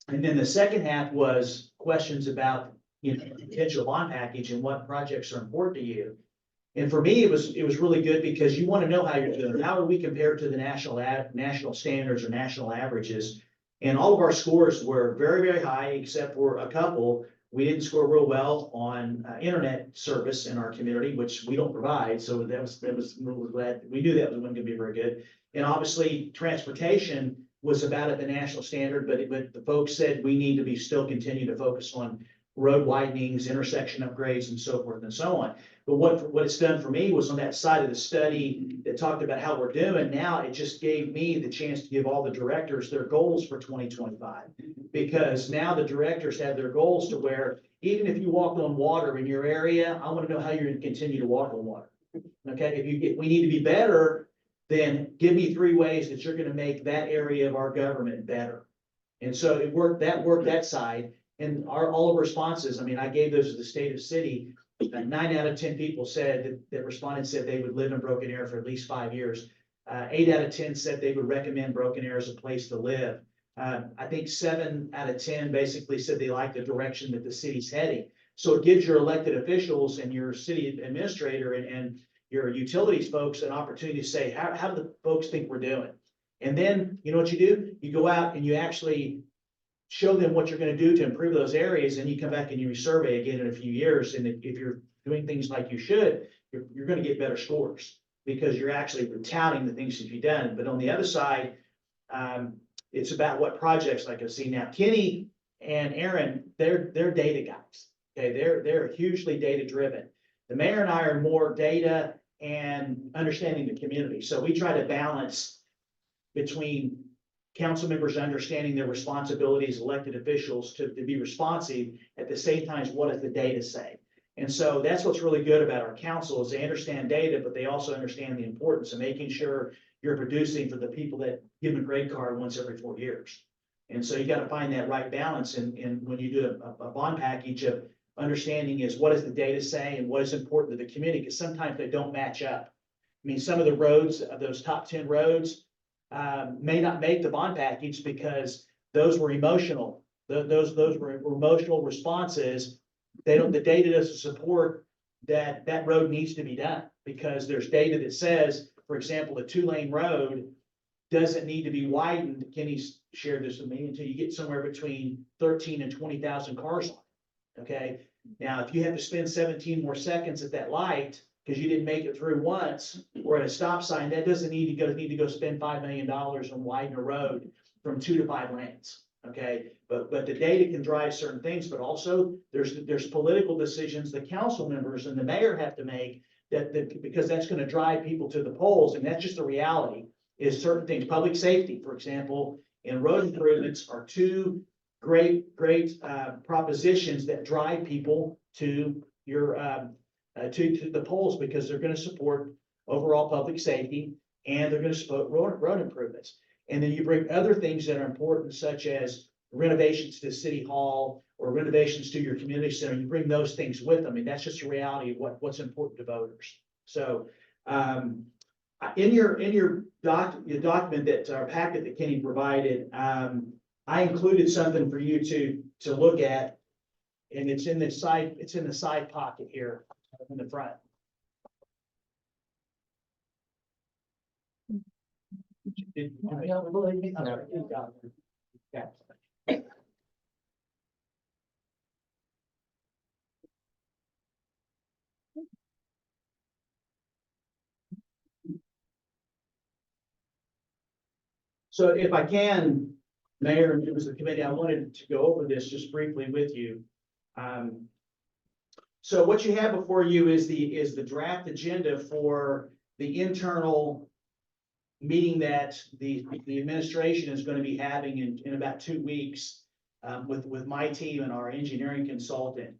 And then the second half was questions about, potential bond package and what projects are important to you. And for me, it was really good because you want to know how you're doing. How are we compared to the national standards or national averages? And all of our scores were very, very high, except for a couple. We didn't score real well on internet service in our community, which we don't provide. So that was we're glad we knew that wasn't going to be very good. And obviously, transportation was about at the national standard, but the folks said we need to be still continue to focus on road widenings, intersection upgrades, and so forth and so on. But what it's done for me was on that side of the study that talked about how we're doing. Now it just gave me the chance to give all the directors their goals for 2025. Because now the directors have their goals to where even if you walk on water in your area, I want to know how you're going to continue to walk on water. Okay, we need to be better, then give me 3 ways that you're going to make that area of our government better. And so it worked that side. And all of our responses, I gave those to the state of city. 9 out of 10 people said that responded said they would live in Broken Arrow for at least 5 years. 8 out of 10 said they would recommend Broken Arrow as a place to live. I think 7 out of 10 basically said they like the direction that the city's heading. So it gives your elected officials and your city administrator and your utilities folks an opportunity to say, how do the folks think we're doing? And then, you know what you do? You go out and you actually show them what you're gonna do to improve those areas, and you come back and you resurvey again in a few years, and if you're doing things like you should, you're gonna get better scores, because you're actually touting the things that you've done. But on the other side, it's about what projects, like I see now, Kenny and Aaron, they're data guys. Okay, they're hugely data driven. The mayor and I are more data and understanding the community. So we try to balance between council members understanding their responsibilities, elected officials to be responsive, at the same time, what does the data say? And so that's what's really good about our council, is they understand data, but they also understand the importance of making sure you're producing for the people that give them a grade card once every 4 years. And so you got to find that right balance in when you do a bond package of understanding is what does the data say and what is important to the community, because sometimes they don't match up. I mean, some of the roads, those top 10 roads, may not make the bond package because those were emotional. Those were emotional responses. The data doesn't support that road needs to be done, because there's data that says, for example, a 2-lane road doesn't need to be widened. Kenny's shared this with me until you get somewhere between 13 and 20,000 cars on it. Okay. Now, if you have to spend 17 more seconds at that light because you didn't make it through once, or at a stop sign, that doesn't need to go spend $5 million on widening a road from 2 to 5 lanes. Okay, but the data can drive certain things, but also there's political decisions the council members and the mayor have to make that because that's going to drive people to the polls, and that's just the reality. Is certain things, public safety, for example, and road improvements are two great propositions that drive people to your to the polls, because they're going to support overall public safety and they're going to support road improvements. And then you bring other things that are important, such as renovations to City Hall or renovations to your community center. You bring those things with them, and that's just a reality of what's important to voters. So, in your document that our packet that Kenny provided, I included something for you to look at, and it's in the side pocket here in the front. I don't believe me. Okay. So if I can, Mayor and members of the committee, I wanted to go over this just briefly with you. So what you have before you is the draft agenda for the internal meeting that the administration is going to be having in about 2 weeks with my team and our engineering consultant.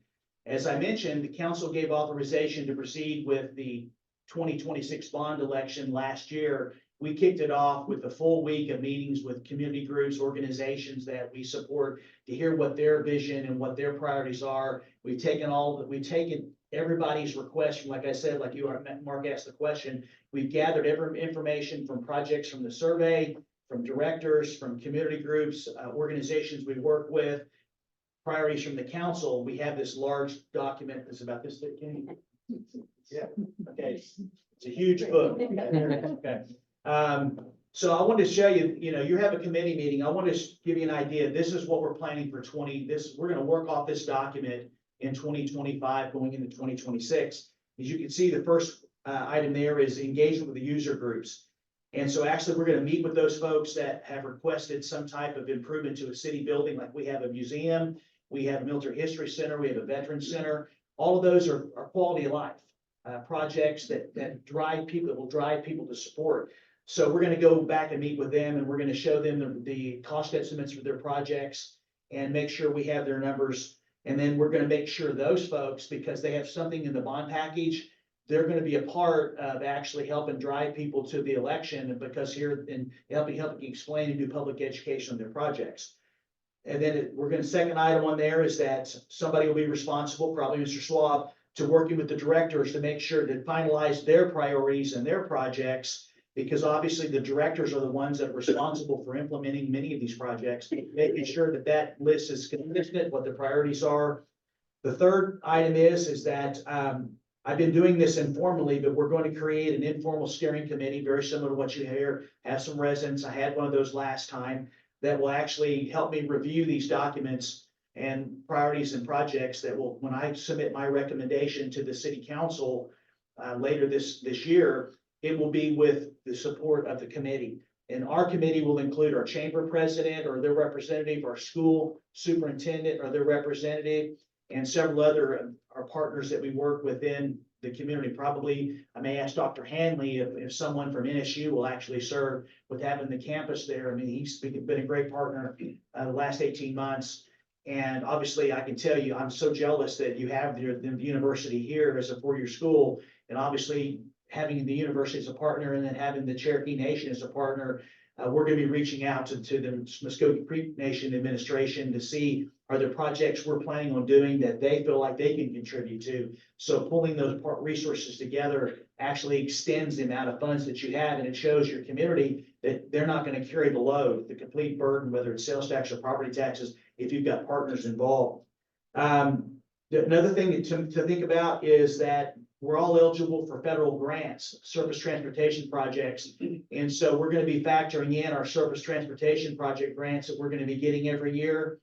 As I mentioned, the council gave authorization to proceed with the 2026 bond election last year. We kicked it off with a full week of meetings with community groups, organizations that we support, to hear what their vision and what their priorities are. We've taken everybody's request, like I said, like Mark asked the question. We've gathered every information from projects from the survey, from directors, from community groups, organizations we work with, priorities from the council. We have this large document that's about this thick. Yeah, okay. It's a huge book. Okay. So I wanted to show you, you have a committee meeting. I want to give you an idea. This is what we're planning for we're going to work off this document in 2025 going into 2026. As you can see, the first item there is engagement with the user groups. And so actually we're going to meet with those folks that have requested some type of improvement to a city building. Like we have a museum, we have a military history center, we have a veterans center. All of those are quality of life projects that will drive people to support. So we're going to go back and meet with them, and we're going to show them the cost estimates for their projects and make sure we have their numbers. And then we're going to make sure those folks, because they have something in the bond package, they're going to be a part of actually helping drive people to the election, and because here and helping explain and do public education on their projects. And then second item on there is that somebody will be responsible, probably Mr. Schwab, to working with the directors to make sure to finalize their priorities and their projects, because obviously the directors are the ones that are responsible for implementing many of these projects, making sure that list is consistent, what the priorities are. The third item is that I've been doing this informally, but we're going to create an informal steering committee, very similar to what you hear, have some residents. I had one of those last time that will actually help me review these documents and priorities and projects that will, when I submit my recommendation to the city council later this year, it will be with the support of the committee. And our committee will include our chamber president or their representative, our school superintendent or their representative, and several other our partners that we work within the community. Probably, I may ask Dr. Hanley if someone from NSU will actually serve with having the campus there. I mean, he's been a great partner the last 18 months. And obviously, I can tell you, I'm so jealous that you have the university here as a four-year school. And obviously, having the university as a partner and then having the Cherokee Nation as a partner, we're going to be reaching out to the Muskogee Creek Nation administration to see are there projects we're planning on doing that they feel like they can contribute to. So pulling those resources together actually extends the amount of funds that you have, and it shows your community that they're not going to carry the load, the complete burden, whether it's sales tax or property taxes, if you've got partners involved. Another thing to think about is that we're all eligible for federal grants, surface transportation projects. And so we're going to be factoring in our surface transportation project grants that we're going to be getting every year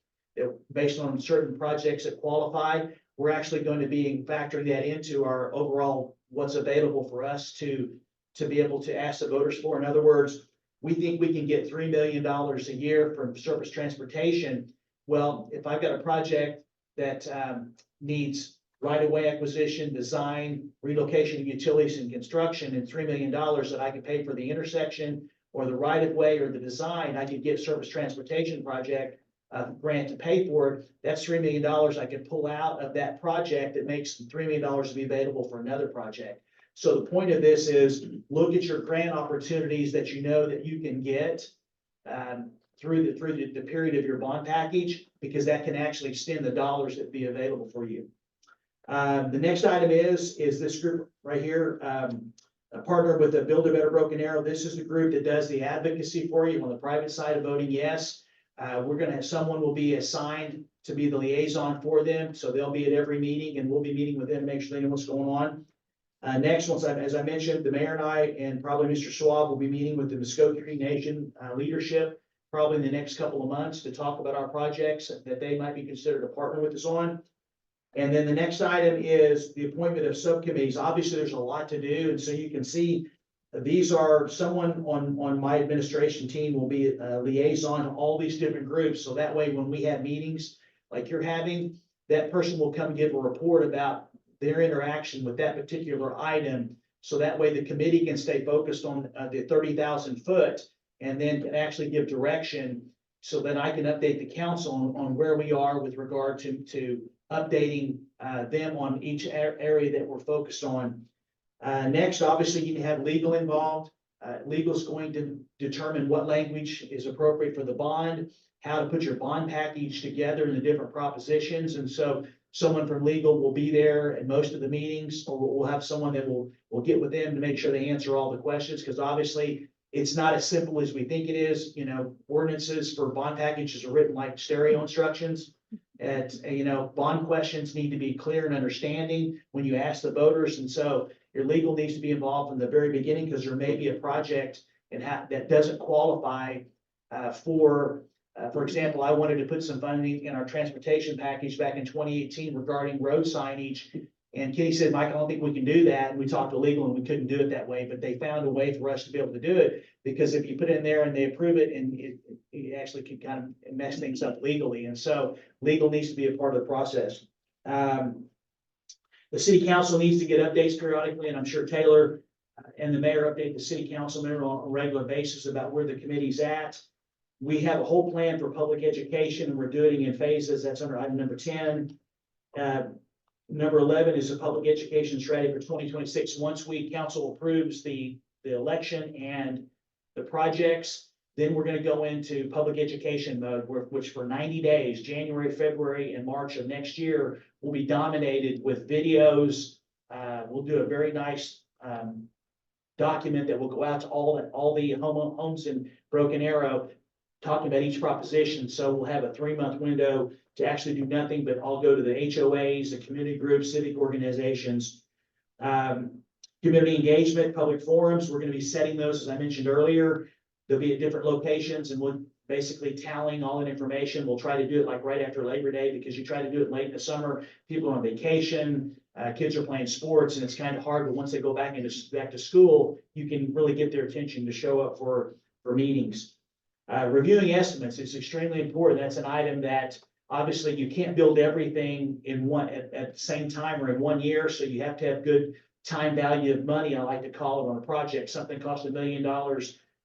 based on certain projects that qualify. We're actually going to be factoring that into our overall what's available for us to be able to ask the voters for. In other words, we think we can get $3 million a year from surface transportation. Well, if I've got a project that needs right-of-way acquisition, design, relocation of utilities and construction, and $3 million that I could pay for the intersection or the right-of-way or the design, I could get surface transportation project grant to pay for it. That's $3 million I could pull out of that project that makes $3 million to be available for another project. So the point of this is look at your grant opportunities that you know that you can get through the period of your bond package, because that can actually extend the dollars that be available for you. The next item is this group right here, a partner with the Build a Better Broken Arrow. This is the group that does the advocacy for you on the private side of voting yes. We're going to have someone will be assigned to be the liaison for them. So they'll be at every meeting and we'll be meeting with them to make sure they know what's going on. Next, as I mentioned, the mayor and I, and probably Mr. Schwab, will be meeting with the Muskogee Creek Nation leadership probably in the next couple of months to talk about our projects that they might be considered a partner with us on. And then the next item is the appointment of subcommittees. Obviously, there's a lot to do. And so you can see these are someone on my administration team will be a liaison to all these different groups. So that way, when we have meetings like you're having, that person will come give a report about their interaction with that particular item. So that way the committee can stay focused on the 30,000 foot and then can actually give direction so that I can update the council on where we are with regard to updating them on each area that we're focused on. Next, obviously, you have legal involved. Legal is going to determine what language is appropriate for the bond, how to put your bond package together in the different propositions. And so someone from legal will be there at most of the meetings, or we'll have someone that will get with them to make sure they answer all the questions, because obviously it's not as simple as we think it is. You know, ordinances for bond packages are written like stereo instructions. And, you know, bond questions need to be clear and understanding when you ask the voters. And so your legal needs to be involved from the very beginning, because there may be a project that doesn't qualify for example, I wanted to put some funding in our transportation package back in 2018 regarding road signage. And Kenny said, Mike, I don't think we can do that. And we talked to legal and we couldn't do it that way, but they found a way for us to be able to do it, because if you put it in there and they approve it, and it actually could kind of mess things up legally. And so legal needs to be a part of the process. The city council needs to get updates periodically, and I'm sure Taylor and the mayor update the city council member on a regular basis about where the committee's at. We have a whole plan for public education, and we're doing it in phases. That's under item number 10. Number 11 is a public education strategy for 2026. Once council approves the election and the projects, then we're going to go into public education mode, which for 90 days, January, February, and March of next year, will be dominated with videos. We'll do a very nice document that will go out to all the homes in Broken Arrow, talking about each proposition. So we'll have a 3-month window to actually do nothing, but I'll go to the HOAs, the community groups, civic organizations. Community engagement, public forums, we're gonna be setting those, as I mentioned earlier. They'll be at different locations and we'll basically tallying all that information. We'll try to do it like right after Labor Day because you try to do it late in the summer. People are on vacation, kids are playing sports and it's kind of hard, but once they go back to school, you can really get their attention to show up for meetings. Reviewing estimates is extremely important. That's an item that obviously you can't build everything at the same time or in 1 year. So you have to have good time value of money, I like to call it, on a project. Something costs $1 million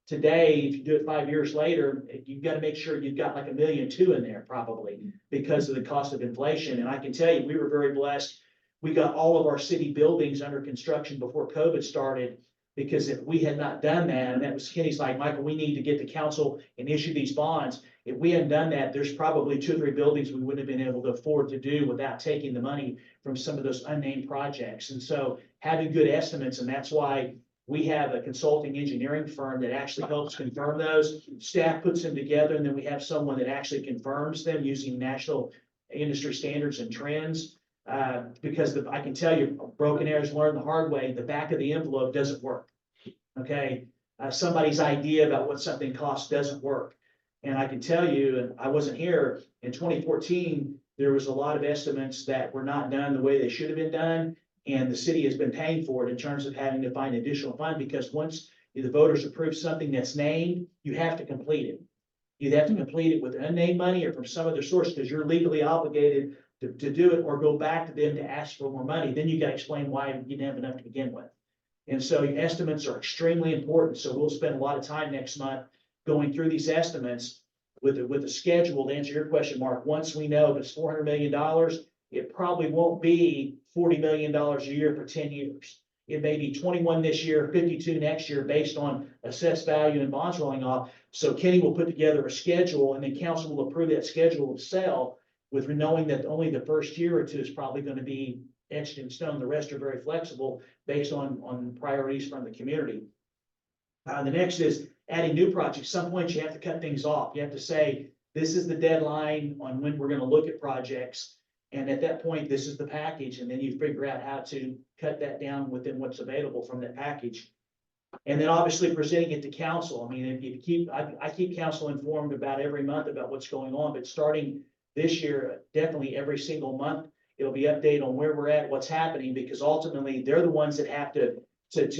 today. If you do it 5 years later, you've got to make sure you've got like $1.2 million in there probably because of the cost of inflation. And I can tell you, we were very blessed. We got all of our city buildings under construction before COVID started. Because if we had not done that, and that was Kenny's like, Michael, we need to get the council and issue these bonds. If we hadn't done that, there's probably 2 or 3 buildings we wouldn't have been able to afford to do without taking the money from some of those unnamed projects. And so having good estimates, and that's why we have a consulting engineering firm that actually helps confirm those. Staff puts them together, and then we have someone that actually confirms them using national industry standards and trends. Because I can tell you, broken arrows learned the hard way, the back of the envelope doesn't work. Okay, somebody's idea about what something costs doesn't work. And I can tell you, and I wasn't here, in 2014, there was a lot of estimates that were not done the way they should have been done. And the city has been paying for it in terms of having to find additional fund, because once the voters approve something that's named, you have to complete it. You'd have to complete it with unnamed money or from some other source, because you're legally obligated to do it, or go back to them to ask for more money. Then you got to explain why you didn't have enough to begin with. And so your estimates are extremely important. So we'll spend a lot of time next month going through these estimates with a schedule. To answer your question, Mark, once we know if it's $400 million, it probably won't be $40 million a year for 10 years. It may be 21 this year, 52 next year, based on assessed value and bonds rolling off. So Kenny will put together a schedule, and then council will approve that schedule of sale, with knowing that only the first year or 2 is probably going to be etched in stone. The rest are very flexible based on priorities from the community. The next is adding new projects. Some point you have to cut things off. You have to say, this is the deadline on when we're going to look at projects. And at that point, this is the package. And then you figure out how to cut that down within what's available from that package. And then obviously presenting it to council. I mean, if you keep, I keep council informed about every month about what's going on, but starting this year, definitely every single month, it'll be updated on where we're at, what's happening, because ultimately they're the ones that have to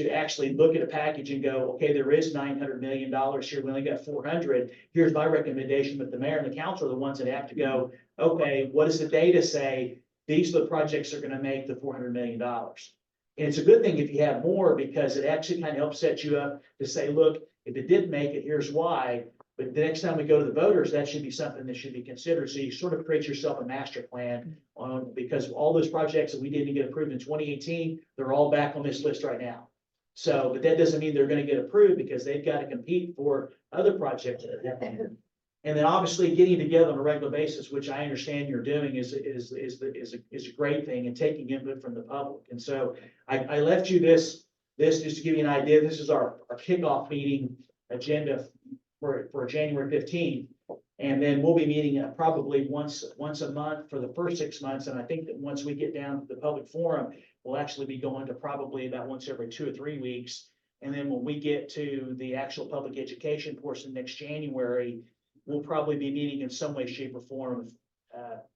actually look at a package and go, okay, there is $900 million here. We only got 400. Here's my recommendation. But the mayor and the council are the ones that have to go, okay, what does the data say? These are the projects that are going to make the $400 million. And it's a good thing if you have more, because it actually kind of helps set you up to say, look, if it didn't make it, here's why. But the next time we go to the voters, that should be something that should be considered. So you sort of create yourself a master plan on, because all those projects that we didn't get approved in 2018, they're all back on this list right now. So, but that doesn't mean they're going to get approved, because they've got to compete for other projects. And then obviously getting together on a regular basis, which I understand you're doing, is a great thing, and taking input from the public. And so I left you this just to give you an idea. This is our kickoff meeting agenda for January 15th. And then we'll be meeting probably once a month for the first 6 months. And I think that once we get down to the public forum, we'll actually be going to probably about once every 2 or 3 weeks. And then when we get to the actual public education portion next January, we'll probably be meeting in some way, shape, or form,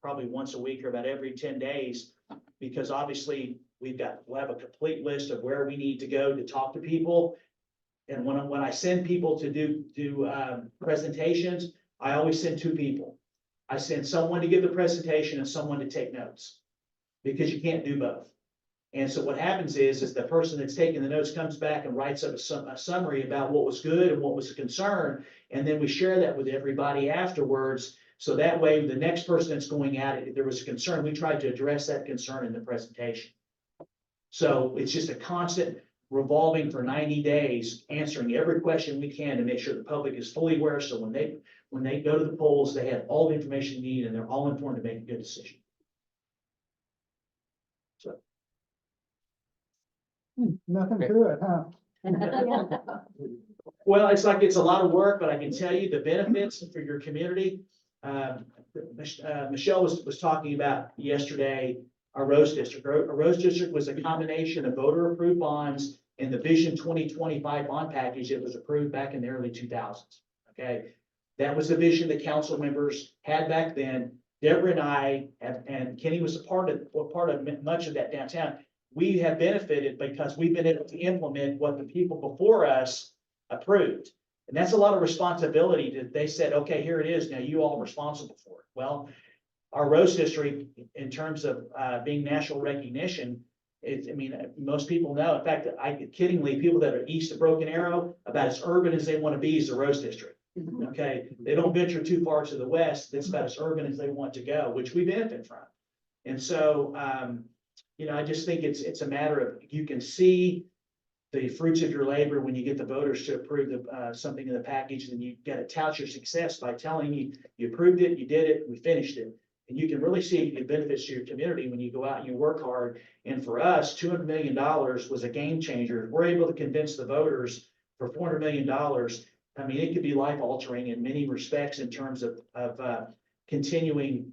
probably once a week or about every 10 days. Because obviously we'll have a complete list of where we need to go to talk to people. And when I send people to do presentations, I always send 2 people. I send someone to give the presentation and someone to take notes, because you can't do both. And so what happens is the person that's taking the notes comes back and writes up a summary about what was good and what was a concern. And then we share that with everybody afterwards. So that way, the next person that's going at it, if there was a concern, we tried to address that concern in the presentation. So it's just a constant revolving for 90 days, answering every question we can to make sure the public is fully aware. So when they go to the polls, they have all the information they need and they're all informed to make a good decision. So. Nothing to it, huh? Well, it's a lot of work, but I can tell you the benefits for your community. Michelle was talking about yesterday our Rose District. Our Rose District was a combination of voter approved bonds and the Vision 2025 bond package that was approved back in the early 2000s. Okay, that was the vision that council members had back then. Deborah and I, and Kenny was a part of much of that downtown. We have benefited because we've been able to implement what the people before us approved. And that's a lot of responsibility that they said, okay, here it is. Now you all are responsible for it. Well, our Rose District, in terms of being national recognition, I mean, most people know. In fact, kiddingly, people that are east of Broken Arrow, about as urban as they want to be is the Rose District. Okay, they don't venture too far to the west. That's about as urban as they want to go, which we benefit from. And so, you know, I just think it's a matter of, you can see the fruits of your labor when you get the voters to approve something in the package, and you got to tout your success by telling you approved it, you did it, we finished it. And you can really see the benefits to your community when you go out and you work hard. And for us, $200 million was a game changer. We're able to convince the voters for $400 million. I mean, it could be life altering in many respects in terms of continuing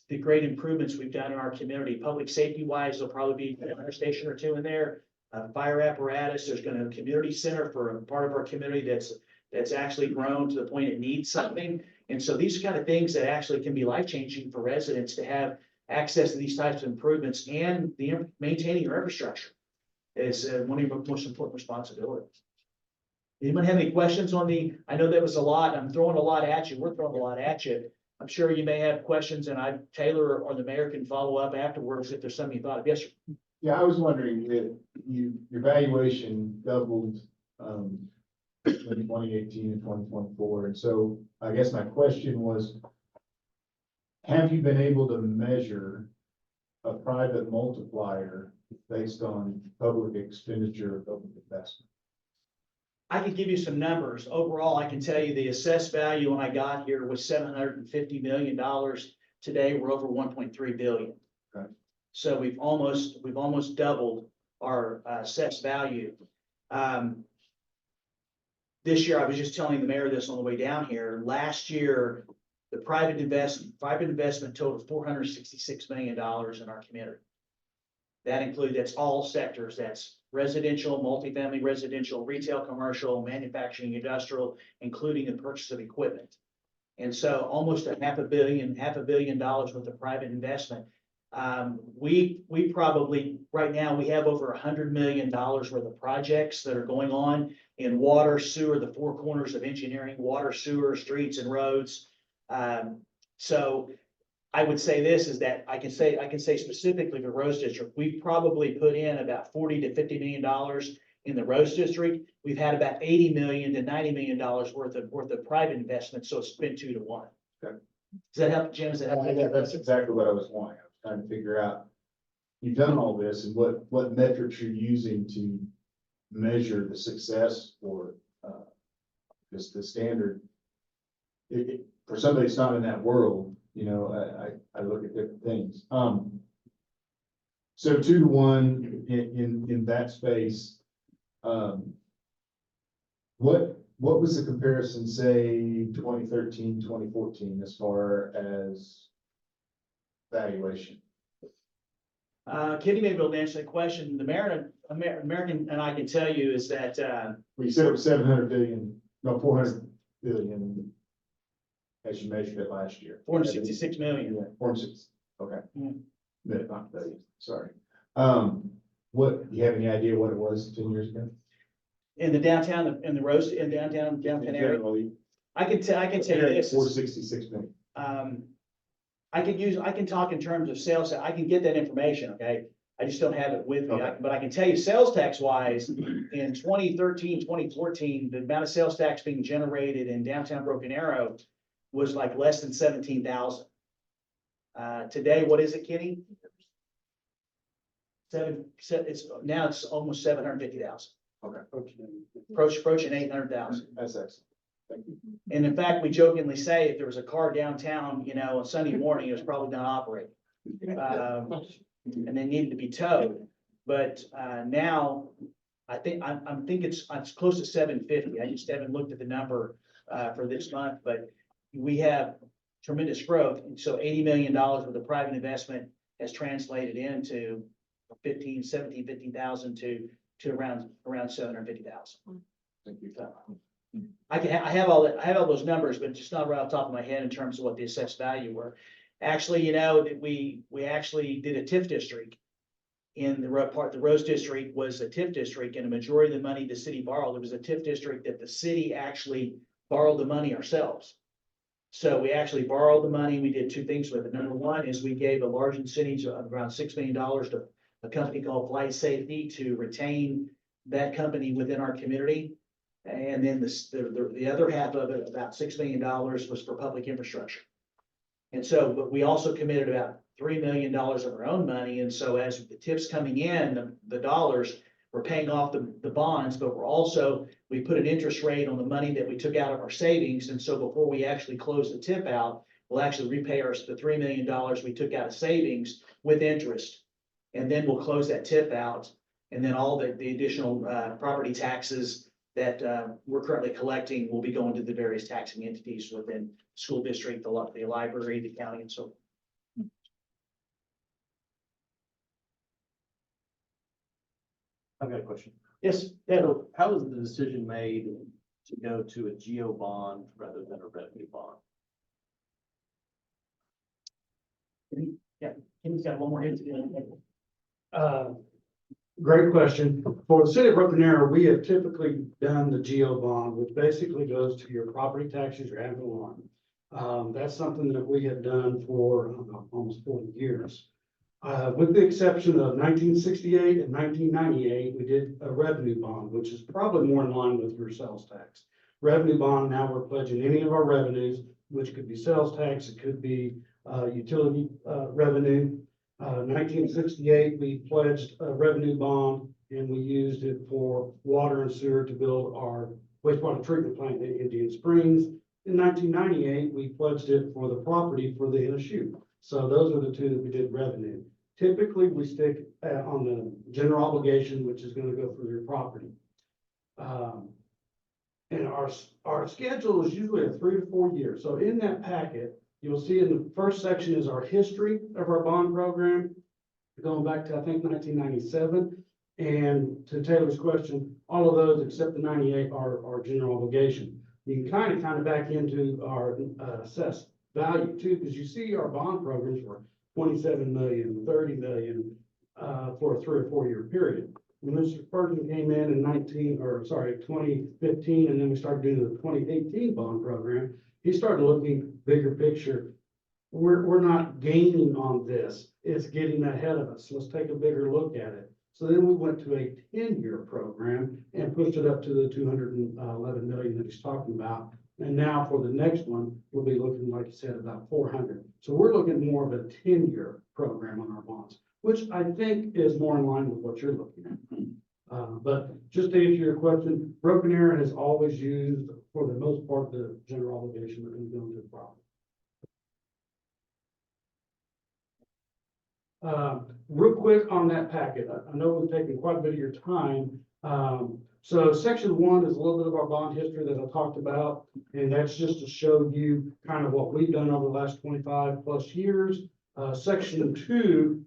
the great improvements we've done in our community. Public safety wise, there'll probably be another station or two in there. Fire apparatus, there's going to be a community center for a part of our community that's actually grown to the point it needs something. And so these are kind of things that actually can be life-changing for residents to have access to these types of improvements, and maintaining your infrastructure is one of your most important responsibilities. Anyone have any questions on I know that was a lot. I'm throwing a lot at you. We're throwing a lot at you. I'm sure you may have questions, and Taylor or the mayor can follow up afterwards if there's something you thought of. Yes, sir. Yeah, I was wondering that your valuation doubled, in 2018 and 2024. And so I guess my question was, have you been able to measure a private multiplier based on public expenditure, public investment? I can give you some numbers. Overall, I can tell you the assessed value when I got here was $750 million. Today, we're over 1.3 billion. Okay. So we've almost doubled our assessed value. This year, I was just telling the mayor this on the way down here. Last year, the private investment totaled $466 million in our community. That's all sectors. That's residential, multifamily residential, retail, commercial, manufacturing, industrial, including the purchase of equipment. And so almost $500 million worth of private investment. We probably, right now, we have over $100 million worth of projects that are going on in water, sewer, the four corners of engineering, water, sewer, streets and roads. So I would say this is that I can say specifically for Rose District, we've probably put in about $40 to $50 million in the Rose District. We've had about $80 million to $90 million worth of private investment. So it's been 2 to 1. Okay. Does that help, Jim? Does that help? Yeah, that's exactly what I was wanting. I was trying to figure out, you've done all this, and what metrics you're using to measure the success or just the standard. For somebody that's not in that world, you know, I look at different things. So 2 to 1 in that space. What was the comparison, say 2013, 2014, as far as valuation? Kitty may be able to answer that question. The American and I can tell you is that, We said it was 700 billion, no, 400 billion. As you measured it last year. 466 million. Yeah, 460, okay. Mm. Not billion, sorry. Do you have any idea what it was 10 years ago? In the downtown, in downtown area. I can tell you this. 466 million. I can talk in terms of sales. I can get that information, okay? I just don't have it with me. Okay. But I can tell you sales tax wise, in 2013, 2014, the amount of sales tax being generated in downtown Broken Arrow was like less than 17,000. Today, what is it, Kenny? It's almost 750,000. Okay. Approaching 800,000. That's excellent. Thank you. And in fact, we jokingly say if there was a car downtown, you know, on Sunday morning, it was probably not operating. And they needed to be towed. But now I think it's close to 750. I just haven't looked at the number for this month, but we have tremendous growth. And so $80 million with the private investment has translated into 15,000 to around 750,000. Thank you. I have all that, I have all those numbers, but just not right off the top of my head in terms of what the assessed value were. Actually, that we actually did a TIF district. In the Rose District was a TIF district, and a majority of the money the city borrowed, it was a TIF district that the city actually borrowed the money ourselves. So we actually borrowed the money, we did two things with it. Number one is we gave a large incentive of around $6 million to a company called Flight Safety to retain that company within our community. And then the other half of it, about $6 million, was for public infrastructure. And so, but we also committed about $3 million of our own money, and so as the TIFs coming in, the dollars, we're paying off the bonds, but we put an interest rate on the money that we took out of our savings, and so before we actually close the TIF out, we'll actually repay the $3 million we took out of savings with interest. And then we'll close that TIF out, and then all the additional property taxes that we're currently collecting will be going to the various taxing entities within the school district, the library, the county, and so forth. I've got a question. Yes, yeah, So how was the decision made to go to a geo bond rather than a revenue bond? Kenny's got one more hit. Great question. For the city of Broken Arrow, we have typically done the geo bond, which basically goes to your property taxes, your ad valorem. That's something that we have done for almost 40 years. With the exception of 1968 and 1998, we did a revenue bond, which is probably more in line with your sales tax. Revenue bond, now we're pledging any of our revenues, which could be sales tax, it could be utility revenue. 1968, we pledged a revenue bond and we used it for water and sewer to build our wastewater treatment plant in Indian Springs. In 1998, we pledged it for the property for the NSU. So those are the two that we did revenue. Typically, we stick on the general obligation, which is going to go for your property. And our schedule is usually a 3 to 4 years. So in that packet, you'll see in the first section is our history of our bond program, going back to, I think, 1997. And to Taylor's question, all of those except the 98 are general obligation. You can kind of back into our assessed value too, because you see our bond programs were 27 million, 30 million for a 3 or 4 year period. When Mr. Spurgeon came in 2015, and then we started doing the 2018 bond program, he started looking bigger picture. We're not gaining on this, it's getting ahead of us. Let's take a bigger look at it. So then we went to a 10-year program and pushed it up to the 211 million that he's talking about. And now for the next one, we'll be looking, like you said, about 400. So we're looking more of a 10-year program on our bonds, which I think is more in line with what you're looking at. But just to answer your question, Broken Arrow has always used, for the most part, the general obligation that comes down to the property. Real quick on that packet, I know we've taken quite a bit of your time. So section 1 is a little bit of our bond history that I talked about, and that's just to show you kind of what we've done over the last 25 plus years. Section 2,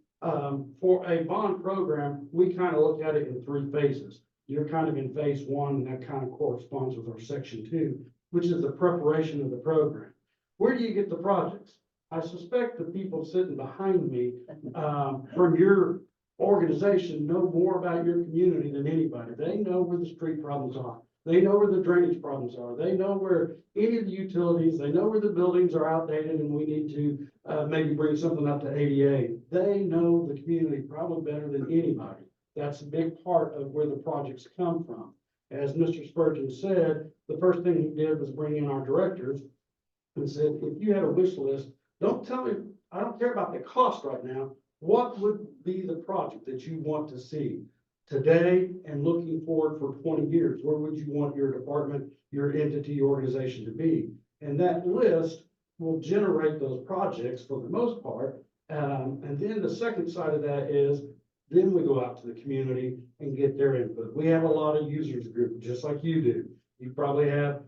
for a bond program, we kind of look at it in 3 phases. You're kind of in phase 1, and that kind of corresponds with our section 2, which is the preparation of the program. Where do you get the projects? I suspect the people sitting behind me from your organization know more about your community than anybody. They know where the street problems are. They know where the drainage problems are. They know where any of the utilities, they know where the buildings are outdated and we need to maybe bring something up to ADA. They know the community probably better than anybody. That's a big part of where the projects come from. As Mr. Spurgeon said, the first thing he did was bring in our directors and said, if you had a wish list, don't tell me, I don't care about the cost right now. What would be the project that you want to see today and looking forward for 20 years? Where would you want your department, your entity, your organization to be? And that list will generate those projects for the most part. And then the second side of that is, then we go out to the community and get their input. We have a lot of users group, just like you do. You probably have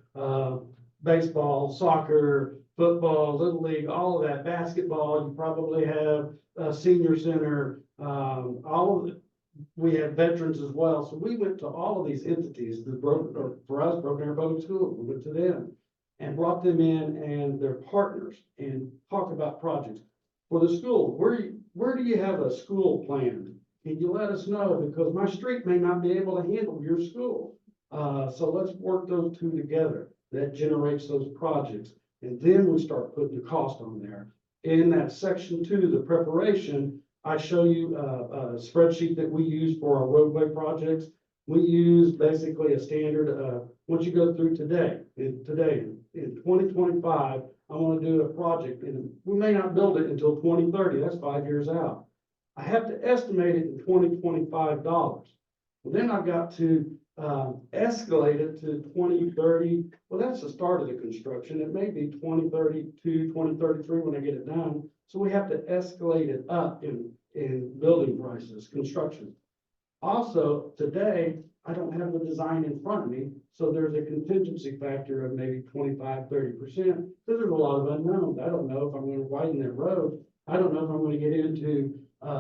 baseball, soccer, football, little league, all of that, basketball, you probably have a senior center, all of it. We have veterans as well, so we went to all of these entities, for us, Broken Arrow Public Schools, we went to them and brought them in and their partners and talked about projects. For the school, where do you have a school planned? Can you let us know? Because my street may not be able to handle your school. So let's work those two together. That generates those projects. And then we start putting the cost on there. In that section 2, the preparation, I show you a spreadsheet that we use for our roadway projects. We use basically a standard, once you go through today, in 2025, I want to do a project and we may not build it until 2030. That's 5 years out. I have to estimate it in 2025 dollars. Well, then I've got to escalate it to 2030. Well, that's the start of the construction. It may be 2032, 2033 when I get it done. So we have to escalate it up in building prices, construction. Also, today, I don't have the design in front of me, so there's a contingency factor of maybe 25, 30%, because there's a lot of unknowns. I don't know if I'm going to widen that road. I don't know if I'm going to get into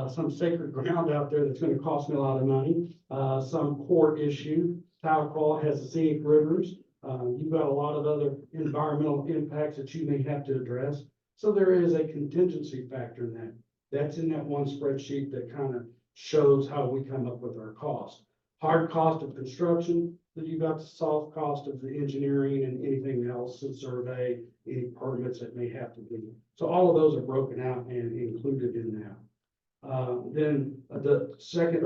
some sacred ground out there that's going to cost me a lot of money, some court issue. Tahlequah has the scenic rivers. You've got a lot of other environmental impacts that you may have to address. So there is a contingency factor in that. That's in that one spreadsheet that kind of shows how we come up with our cost. Hard cost of construction, that you've got the soft cost of the engineering and anything else, the survey, any permits that may have to be. So all of those are broken out and included in that. Then the second,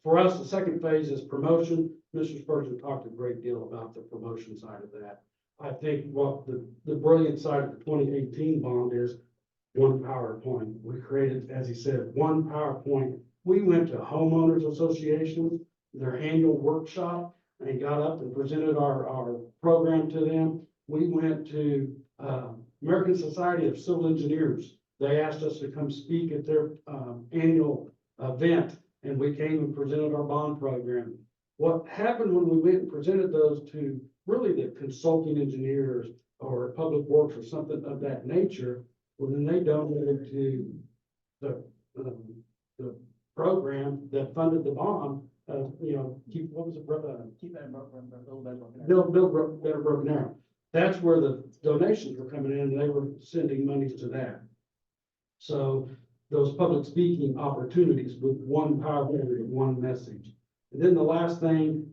for us, the second phase is promotion. Mr. Spurgeon talked a great deal about the promotion side of that. I think what the brilliant side of the 2018 bond is one PowerPoint. We created, as he said, one PowerPoint. We went to homeowners associations, their annual workshop, and got up and presented our program to them. We went to American Society of Civil Engineers. They asked us to come speak at their annual event, and we came and presented our bond program. What happened when we went and presented those to really the consulting engineers or public works or something of that nature, well, then they donated to the program that funded the bond. Keep Better Broken Arrow. That's where the donations were coming in, and they were sending monies to that. So those public speaking opportunities with one PowerPoint and one message. And then the last thing,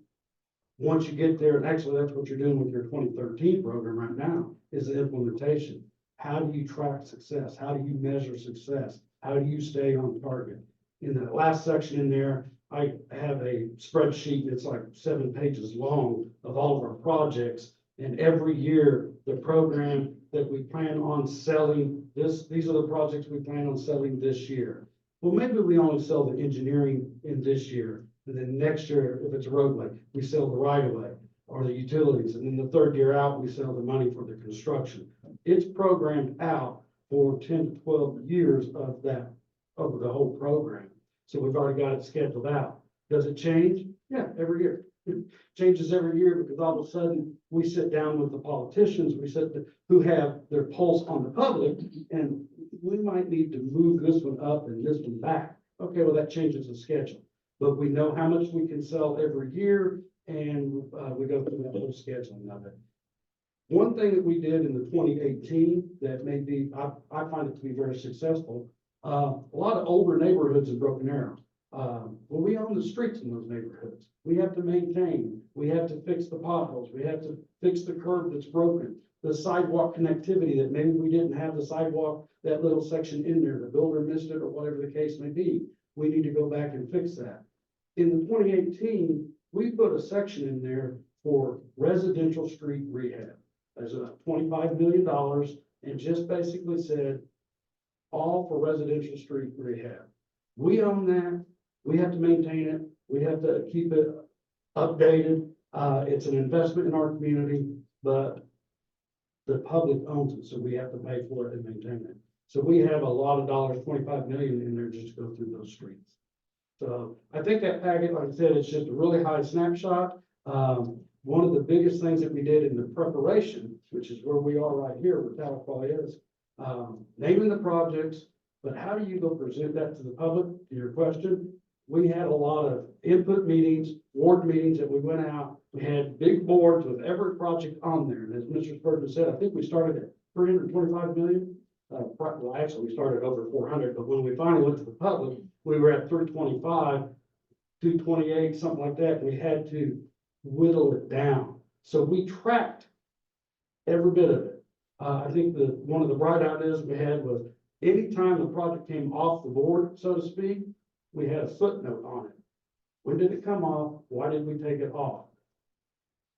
once you get there, and actually that's what you're doing with your 2013 program right now, is the implementation. How do you track success? How do you measure success? How do you stay on target? In the last section in there, I have a spreadsheet that's like 7 pages long of all of our projects. And every year, the program that we plan on selling, these are the projects we plan on selling this year. Well, maybe we only sell the engineering in this year. And then next year, if it's a roadway, we sell the right of way or the utilities. And then the third year out, we sell the money for the construction. It's programmed out for 10 to 12 years of that, of the whole program. So we've already got it scheduled out. Does it change? Yeah, every year. It changes every year because all of a sudden we sit down with the politicians, who have their pulse on the public, and we might need to move this one up and this one back. Okay, well, that changes the schedule. But we know how much we can sell every year, and we go through the whole scheduling of it. One thing that we did in the 2018 that may be, I find it to be very successful, a lot of older neighborhoods in Broken Arrow. Well, we own the streets in those neighborhoods. We have to maintain, we have to fix the potholes, we have to fix the curb that's broken, the sidewalk connectivity that maybe we didn't have the sidewalk, that little section in there, the builder missed it or whatever the case may be. We need to go back and fix that. In the 2018, we put a section in there for residential street rehab. There's a $25 million and just basically said, all for residential street rehab. We own that. We have to maintain it. We have to keep it updated. It's an investment in our community, but the public owns it, so we have to pay for it and maintain it. So we have a lot of dollars, 25 million in there just to go through those streets. So I think that packet, like I said, it's just a really high snapshot. one of the biggest things that we did in the preparation, which is where we are right here, where Tahlequah is, naming the projects, but how do you go present that to the public, to your question? We had a lot of input meetings, ward meetings that we went out. We had big boards with every project on there. And as Mr. Spurgeon said, I think we started at 325 million. Well, actually, we started over 400, but when we finally went to the public, we were at 325, 228, something like that. We had to whittle it down. So we tracked every bit of it. I think that one of the bright ideas we had was anytime the project came off the board, so to speak, we had a footnote on it. When did it come off? Why did we take it off?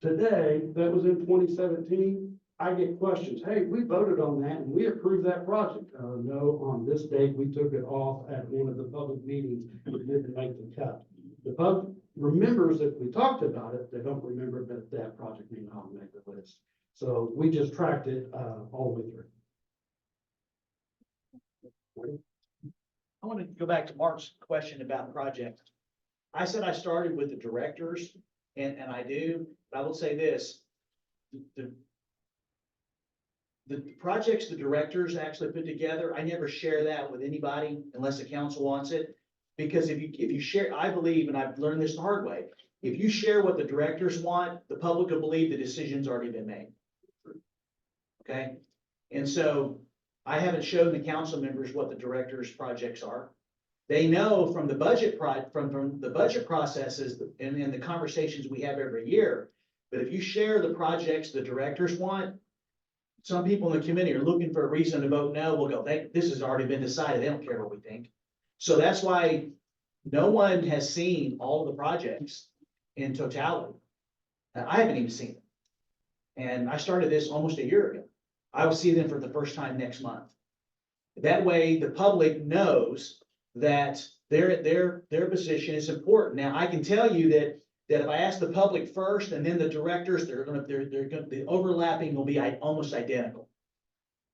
Today, that was in 2017, I get questions, hey, we voted on that and we approved that project. No, on this date, we took it off at one of the public meetings, we didn't make the cut. The public remembers that we talked about it, they don't remember that that project may not make the list. So we just tracked it, all the way through. I want to go back to Mark's question about project. I said I started with the directors, and I do, but I will say this. The projects the directors actually put together, I never share that with anybody unless the council wants it. Because if you share, I believe, and I've learned this the hard way, if you share what the directors want, the public will believe the decision's already been made. Okay, and so I haven't shown the council members what the directors' projects are. They know from the budget from the budget processes and the conversations we have every year. But if you share the projects the directors want, some people in the committee are looking for a reason to vote no. We'll go, this has already been decided. They don't care what we think. So that's why no one has seen all the projects in totality. I haven't even seen them. And I started this almost a year ago. I will see them for the first time next month. That way, the public knows that their position is important. Now, I can tell you that if I ask the public first and then the directors, the overlapping will be almost identical.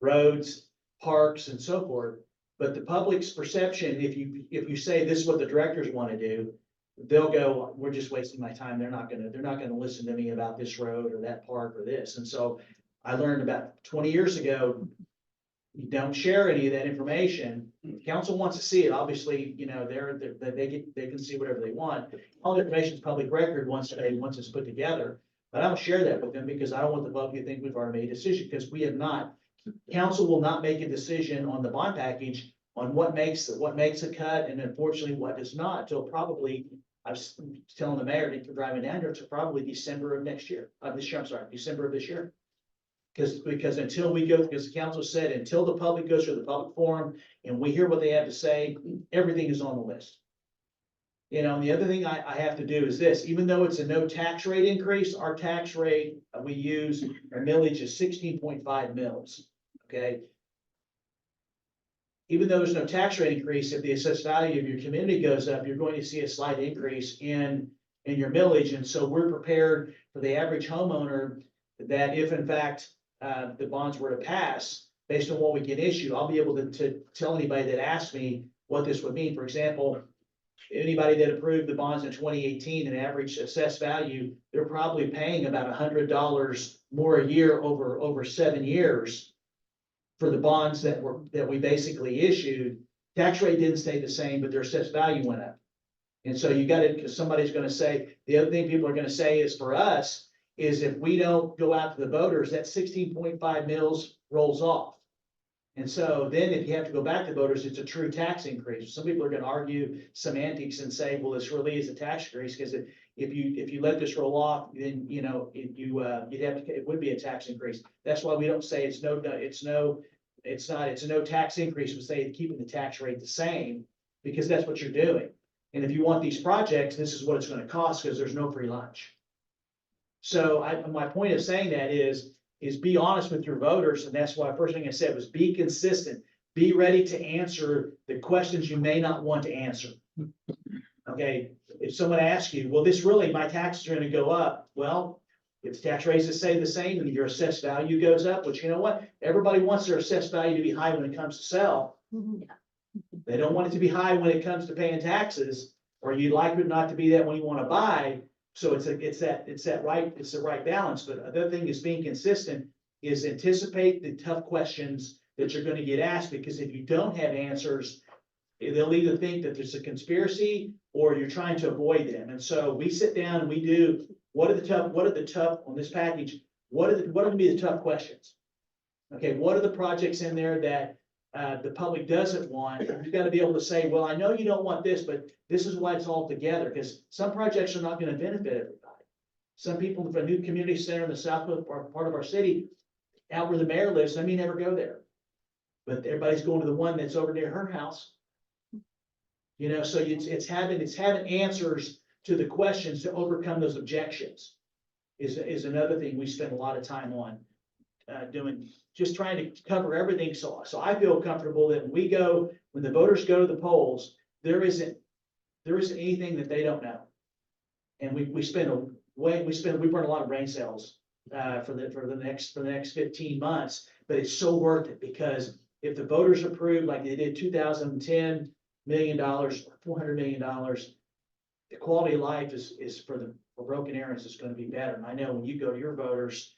Roads, parks, and so forth. But the public's perception, if you say this is what the directors want to do, they'll go, we're just wasting my time. They're not gonna listen to me about this road or that park or this. And so I learned about 20 years ago, you don't share any of that information. If council wants to see it, obviously, you know, they can see whatever they want. All the information is public record once it's put together. But I don't share that with them because I don't want the public to think we've already made a decision, because we have not. Council will not make a decision on the bond package on what makes a cut and unfortunately what does not until probably, I was telling the mayor to driving down here, to probably December of next year, December of this year. Because until we go, because the council said, until the public goes through the public forum and we hear what they have to say, everything is on the list. You know, and the other thing I have to do is this, even though it's a no tax rate increase, our tax rate, we use, our millage is 16.5 mils, okay? Even though there's no tax rate increase, if the assessed value of your community goes up, you're going to see a slight increase in your millage. And so we're prepared for the average homeowner that if in fact, the bonds were to pass, based on what we can issue, I'll be able to tell anybody that asks me what this would mean. For example, anybody that approved the bonds in 2018, an average assessed value, they're probably paying about $100 more a year over 7 years for the bonds that we basically issued. Tax rate didn't stay the same, but their assessed value went up. And so you got it, because somebody's going to say, the other thing people are going to say is for us, is if we don't go out to the voters, that 16.5 mils rolls off. And so then if you have to go back to voters, it's a true tax increase. Some people are going to argue semantics and say, well, this really is a tax increase, because if you let this roll off, then, you know, it would be a tax increase. That's why we don't say it's a no tax increase. We say keeping the tax rate the same, because that's what you're doing. And if you want these projects, this is what it's going to cost, because there's no free lunch. So my point of saying that is be honest with your voters. And that's why first thing I said was be consistent, be ready to answer the questions you may not want to answer. Okay. If someone asks you, well, my taxes are going to go up. Well, if the tax rates stay the same and your assessed value goes up, which you know what, everybody wants their assessed value to be high when it comes to sell. They don't want it to be high when it comes to paying taxes, or you'd like it not to be that when you want to buy. So it's the right balance, but another thing is being consistent is anticipate the tough questions that you're gonna get asked, because if you don't have answers, they'll either think that there's a conspiracy or you're trying to avoid them. And so we sit down and we do, what are the tough on this package? What are gonna be the tough questions? Okay, what are the projects in there that the public doesn't want? You've got to be able to say, well, I know you don't want this, but this is why it's all together, because some projects are not gonna benefit everybody. Some people from a new community center in the south part of our city, out where the mayor lives, they may never go there. But everybody's going to the one that's over near her house. You know, so it's having answers to the questions to overcome those objections is another thing we spend a lot of time on doing, just trying to cover everything. So I feel comfortable that when the voters go to the polls, there isn't anything that they don't know. And we burn a lot of brain cells for the next 15 months, but it's so worth it, because if the voters approve like they did $2,010 million, $400 million, the quality of life is for Broken Arrows is going to be better. And I know when you go to your voters,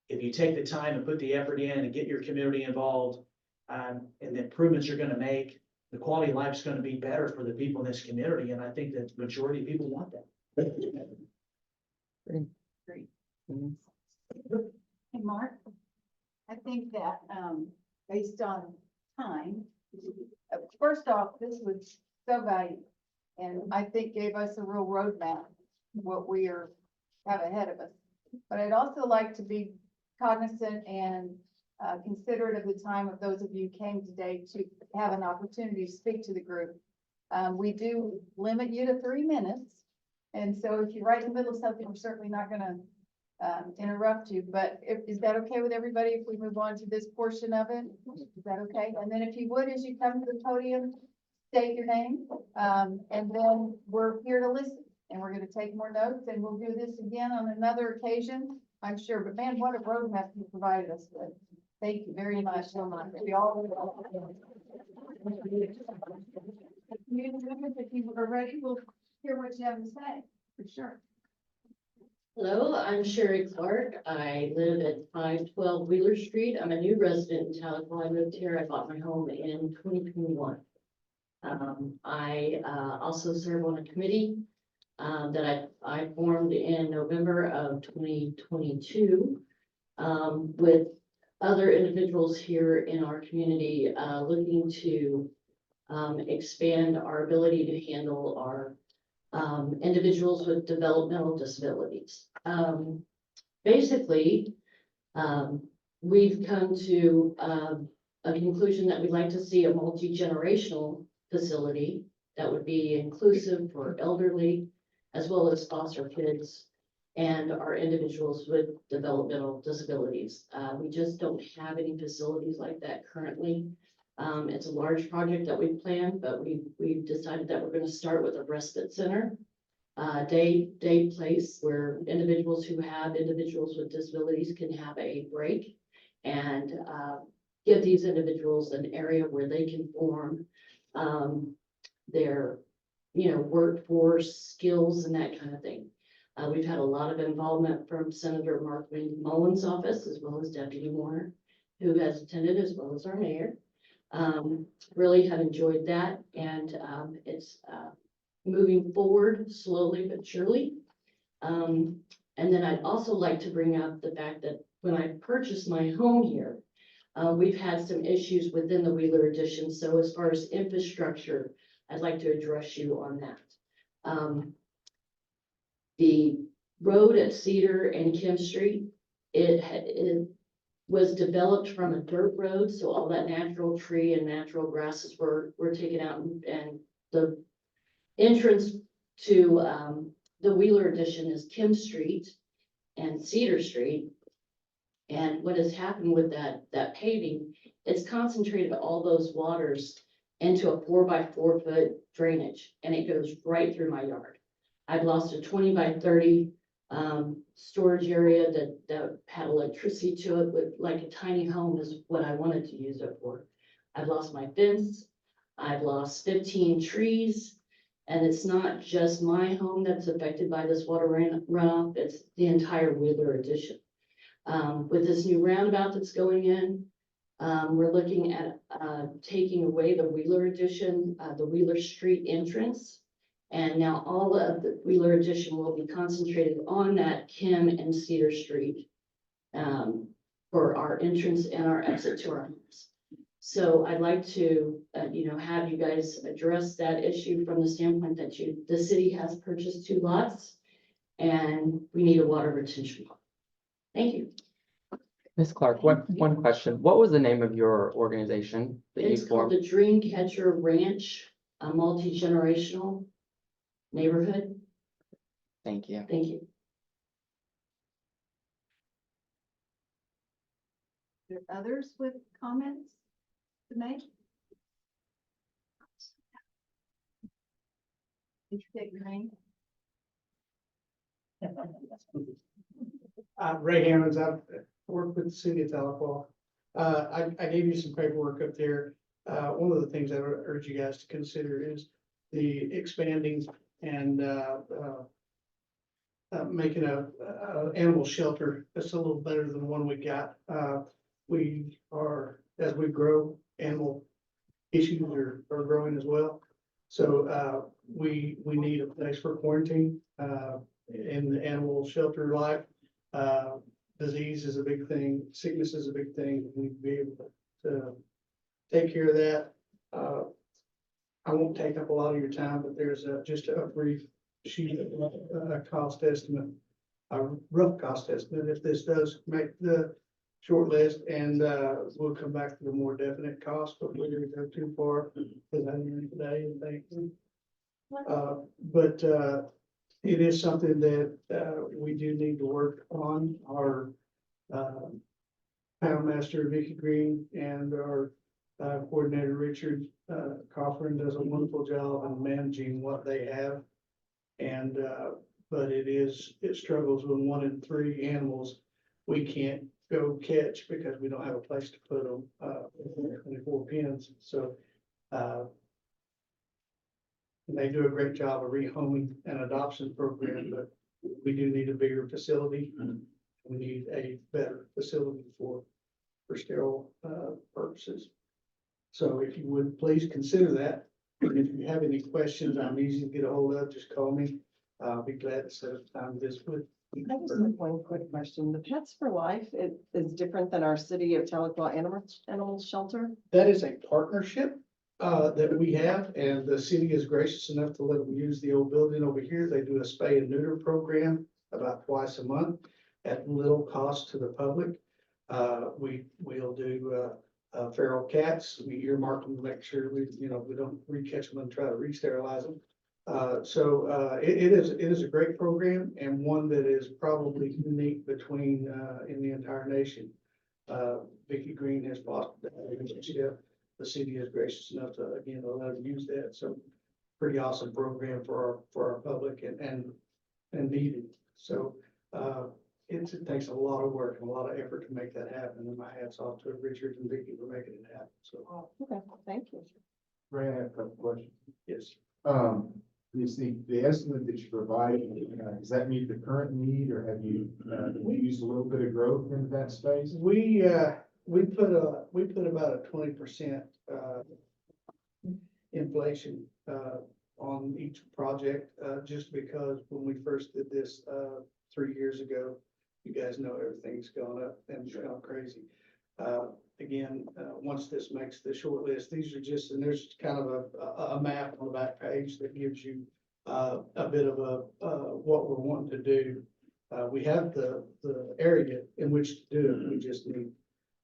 if you take the time and put the effort in and get your community involved, and the improvements you're going to make, the quality of life is going to be better for the people in this community. And I think that the majority of people want that. Great. Hey, Mark, I think that, based on time, first off, this was so valuable, and I think gave us a real roadmap, what we have ahead of us. But I'd also like to be cognizant and considerate of the time of those of you who came today to have an opportunity to speak to the group. We do limit you to 3 minutes. And so if you're right in the middle of something, we're certainly not gonna interrupt you, but is that okay with everybody if we move on to this portion of it? Is that okay? And then if you would, as you come to the podium, state your name, and then we're here to listen, and we're gonna take more notes, and we'll do this again on another occasion, I'm sure. But man, what a roadmap you provided us with. Thank you very much so much. We all. If you are ready, we'll hear what you have to say, for sure. Hello, I'm Sherry Clark. I live at 512 Wheeler Street. I'm a new resident in Tahlequah. I moved here. I bought my home in 2021. I also serve on a committee that I formed in November of 2022 with other individuals here in our community looking to expand our ability to handle our individuals with developmental disabilities. Basically, we've come to a conclusion that we'd like to see a multi-generational facility that would be inclusive for elderly as well as foster kids and our individuals with developmental disabilities. We just don't have any facilities like that currently. It's a large project that we've planned, but we've decided that we're going to start with a respite center, day place where individuals who have individuals with disabilities can have a break and give these individuals an area where they can form their, workforce skills and that kind of thing. We've had a lot of involvement from Senator Mark Mullen's office, as well as Deputy Warner, who has attended, as well as our mayor. Really have enjoyed that, and it's moving forward slowly but surely. And then I'd also like to bring up the fact that when I purchased my home here, we've had some issues within the Wheeler Addition. So as far as infrastructure, I'd like to address you on that. The road at Cedar and Kim Street, it was developed from a dirt road, so all that natural tree and natural grasses were taken out, and the entrance to the Wheeler Addition is Kim Street and Cedar Street. And what has happened with that paving, it's concentrated all those waters into a 4x4 foot drainage, and it goes right through my yard. I've lost a 20 by 30 storage area that had electricity to it, with like a tiny home is what I wanted to use it for. I've lost my fence. I've lost 15 trees, And it's not just my home that's affected by this water runoff, it's the entire Wheeler addition. With this new roundabout that's going in, we're looking at, taking away the Wheeler addition, the Wheeler Street entrance. And now all of the Wheeler addition will be concentrated on that Kim and Cedar Street, for our entrance and our exit to our homes. So I'd like to, have you guys address that issue from the standpoint that the city has purchased 2 lots and we need a water retention pond. Thank you. Ms. Clark, one question. What was the name of your organization that you It's called formed? the Dreamcatcher Ranch, a multi-generational neighborhood. Thank you. Thank you. There others with comments to make? Did you take your name? Ray Hammonds, I've worked with the city of Tahlequah. I gave you some paperwork up there. One of the things I urge you guys to consider is the expanding and making a animal shelter that's a little better than the one we got. We are, as we grow, animal issues are growing as well. So we need a place for quarantine in the animal shelter life. Disease is a big thing, sickness is a big thing. We need to be able to take care of that. I won't take up a lot of your time, but there's just a brief sheet of a cost estimate, a rough cost estimate, if this does make the short list, and we'll come back to the more definite cost, but we're gonna go too far, because I'm here today and things. But it is something that we do need to work on. Our Poundmaster Vicky Green and our coordinator Richard Cochran does a wonderful job in managing what they have. And but it struggles with 1 in 3 animals we can't go catch because we don't have a place to put them, 24 pens. So they do a great job of rehoming and adoption program, but we do need a bigger facility. We need a better facility for sterile purposes. So if you would please consider that. And if you have any questions, I'm easy to get a hold of, just call me. I'll be glad to set up time this with. I just have one quick question. The Pets for Life is different than our City of Tahlequah Animal Shelter? That is a partnership that we have, and the city is gracious enough to let them use the old building over here. They do a spay and neuter program about twice a month at little cost to the public. We'll do feral cats. We earmark them to make sure we don't re-catch them and try to re-sterilize them. So it is a great program, and one that is probably unique between in the entire nation. Vicky Green has bought that relationship. The city is gracious enough to again let them use that. So pretty awesome program for our public and needed. So it takes a lot of work and a lot of effort to make that happen. And my hat's off to Richard and Vicky for making it happen. So Okay, thank you. Ray, I have a couple questions. yes. Is the estimate that you provided, does that meet the current need, or have you used a little bit of growth into that space? We put about a 20% inflation on each project, just because when we first did this 3 years ago, you guys know everything's gone up and it's gone crazy. Again, once this makes the short list, these are just, and there's kind of a map on the back page that gives you a bit of what we're wanting to do. We have the area in which to do it. We just need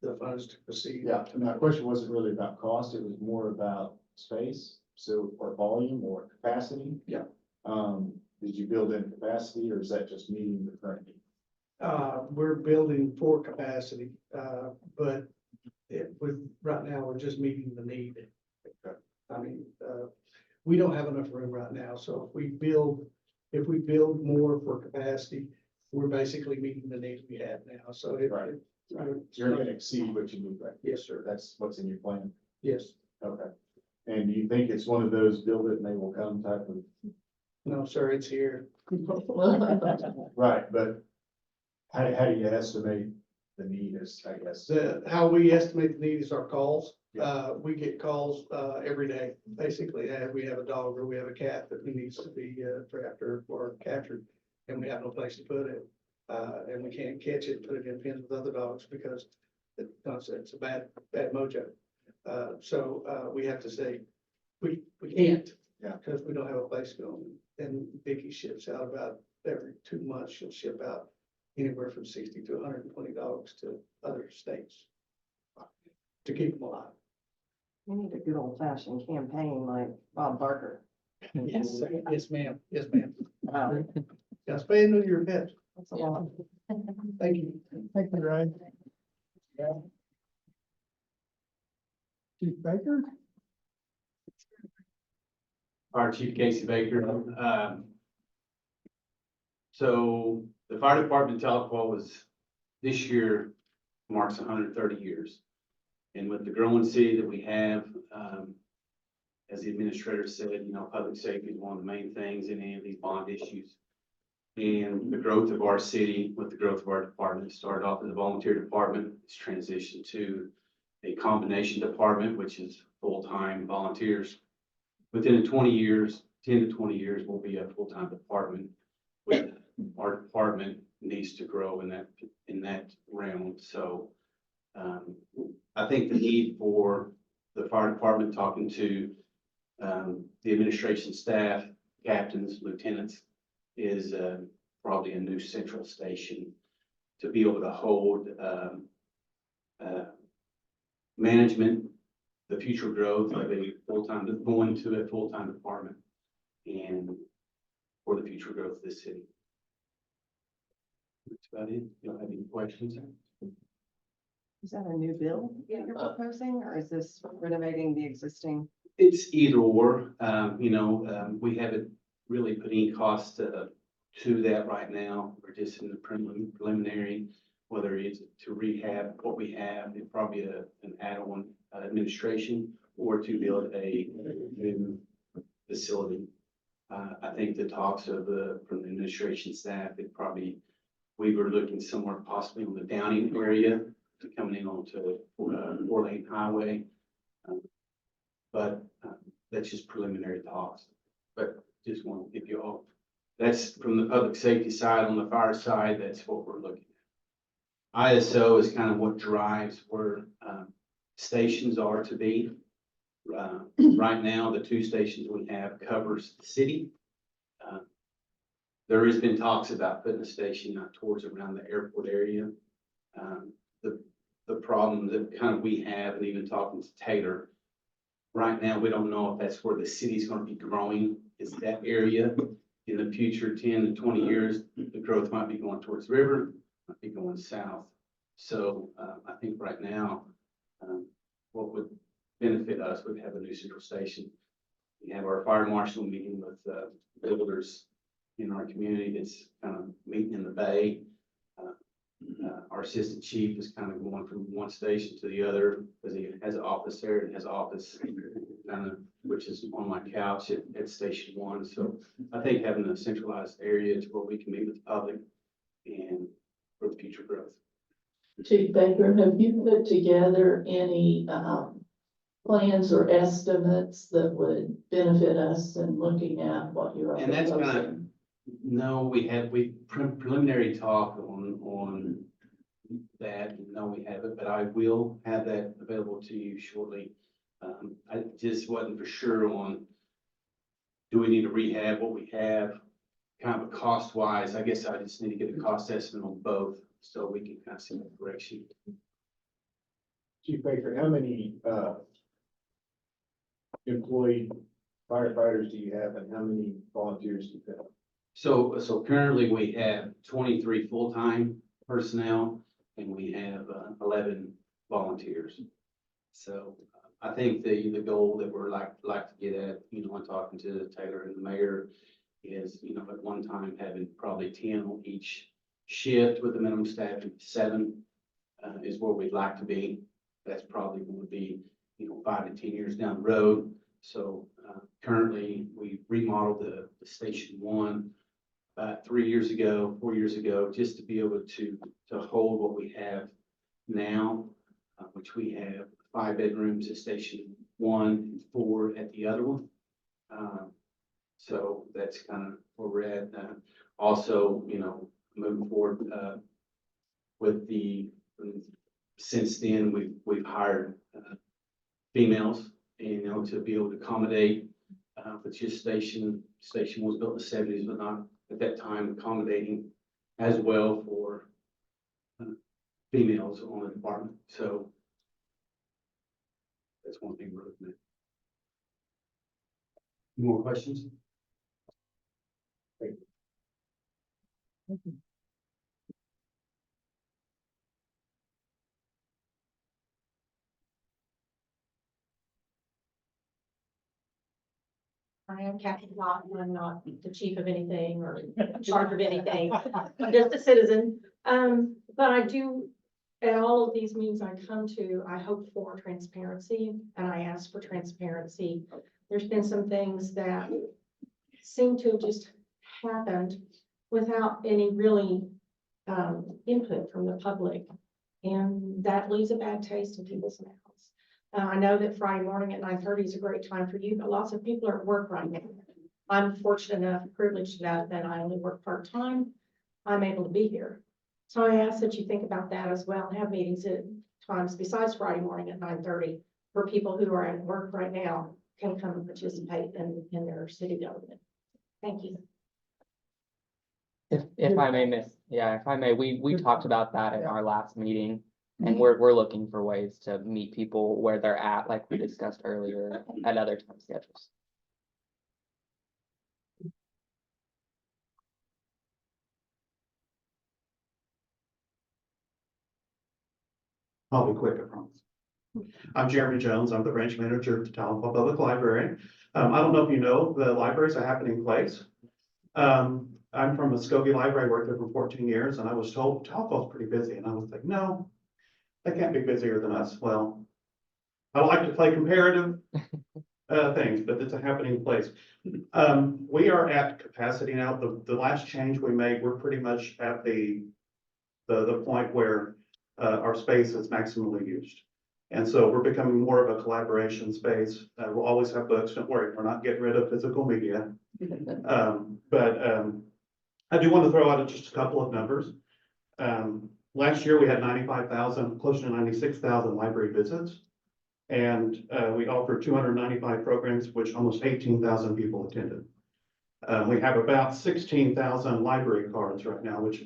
the funds to proceed. Yeah, and my question wasn't really about cost, it was more about space, so, or volume or capacity. Yeah. Did you build in capacity, or is that just meeting the current need? We're building for capacity, but right now, we're just meeting the need. I mean, we don't have enough room right now, so if we build more for capacity, we're basically meeting the need we have now, so Right. You're gonna exceed what you need, right? Yes, sir. That's what's in your plan? Yes. Okay. And do you think it's one of those build it and they will come type of, No, sir, it's here. right, but how do you estimate the need is, I guess? How we estimate the need is our calls. We get calls, every day. Basically, we have a dog or we have a cat that needs to be, trapped or captured, and we have no place to put it. And we can't catch it, put it in pens with other dogs because it's a bad mojo. So we have to say, we can't. Yeah. Because we don't have a place to go. And Vicky ships out about every 2 months, she'll ship out anywhere from 60 to 120 dogs to other states to keep them alive. We need a good old fashioned campaign like Bob Barker. Yes, sir. Yes, ma'am. Yes, ma'am. Wow, Now, spay and neuter your pets. that's a lot. Thank you. Thank you, Ray. Chief Baker? Fire Chief Casey Baker. So the fire department Tahlequah was, this year marks 130 years. And with the growing city that we have, as the administrator said, you know, public safety is one of the main things in any of these bond issues. And the growth of our city, with the growth of our department, it started off as a volunteer department. It's transitioned to a combination department, which is full-time volunteers. Within 10 to 20 years, we'll be a full-time department. Our department needs to grow in that realm. So I think the need for the fire department, talking to the administration staff, captains, lieutenants, is probably a new central station to be able to hold management, the future growth of a full-time, going to a full-time department, and for the future growth of this city. That's about it. You don't have any questions? Is that a new bill that you're proposing, or is this renovating the existing? It's either or, we haven't really put any cost to that right now. We're just in the preliminary, whether it's to rehab what we have, it's probably an add-on administration, or to build a new facility. I think the talks from the administration staff, we were looking somewhere possibly on the Downing area, coming in onto 4-lane highway. But that's just preliminary talks. But just want to give you all, that's from the public safety side. On the fire side, that's what we're looking at. ISO is kind of what drives where stations are to be. Right now, the 2 stations we have covers the city. There has been talks about putting a station towards around the airport area. The problem that kind of we have, and even talking to Taylor, right now, we don't know if that's where the city's going to be growing, is that area. In the future, 10 to 20 years, the growth might be going towards the river, might be going south. So I think right now, what would benefit us would have a new central station. We have our fire marshal meeting with builders in our community that's kind of meeting in the bay. Our assistant chief is kind of going from one station to the other because he has an office there and has an office kind of, which is on my couch at Station 1. So I think having a centralized area to where we can meet with the public and for the future growth. Chief Baker, have you put together any plans or estimates that would benefit us in looking at what you're And that's kind of, proposing? no, we preliminary talk on that. No, we haven't, but I will have that available to you shortly. I just wasn't for sure on, do we need to rehab what we have? Kind of a cost wise, I guess I just need to get a cost estimate on both so we can kind of see the direction. Chief Baker, how many employed firefighters do you have and how many volunteers do you have? So currently we have 23 full-time personnel and we have 11 volunteers. So I think the goal that we're like to get at, when talking to Taylor and the mayor is, at one time having probably 10 on each shift with the minimum staff of 7 is where we'd like to be. That's probably going to be, 5 to 10 years down the road. Currently, we remodeled the Station 1 about 4 years ago, just to be able to hold what we have now, which we have 5 bedrooms at Station 1 and 4 at the other one. So that's kind of where we're at. Also, moving forward, since then, we've hired females, to be able to accommodate, with just Station was built in the 70s, but not at that time accommodating as well for females on the department. So that's one thing we're looking at. More questions? Great. I am Captain Lawton. I'm not the chief of anything or in charge of anything. I'm just a citizen. But I do, at all of these meetings I come to, I hope for transparency and I ask for transparency. There's been some things that seem to have just happened without any really input from the public. And that leaves a bad taste in people's mouths. I know that Friday morning at 9:30 is a great time for you, but lots of people are at work right now. I'm fortunate enough, privileged enough that I only work part-time. I'm able to be here. So I ask that you think about that as well and have meetings at times besides Friday morning at 9:30 for people who are at work right now can come and participate in their city government. Thank you. If I may, we talked about that at our last meeting. And we're looking for ways to meet people where they're at, like we discussed earlier, at other time schedules. I'll be quick, I promise. I'm Jeremy Jones. I'm the branch manager of the Tahlequah Public Library. I don't know if you know, the library is a happening place. I'm from Muskogee Library, worked there for 14 years, and I was told Tahlequah's pretty busy, and I was like, no, they can't be busier than us. Well, I like to play comparative things, but it's a happening place. We are at capacity now. The last change we made, we're pretty much at the point where our space is maximally used. And so we're becoming more of a collaboration space. We'll always have books. Don't worry, we're not getting rid of physical media. I do want to throw out just a couple of numbers. Last year, we had 95,000, close to 96,000 library visits. And we offered 295 programs, which almost 18,000 people attended. We have about 16,000 library cards right now, which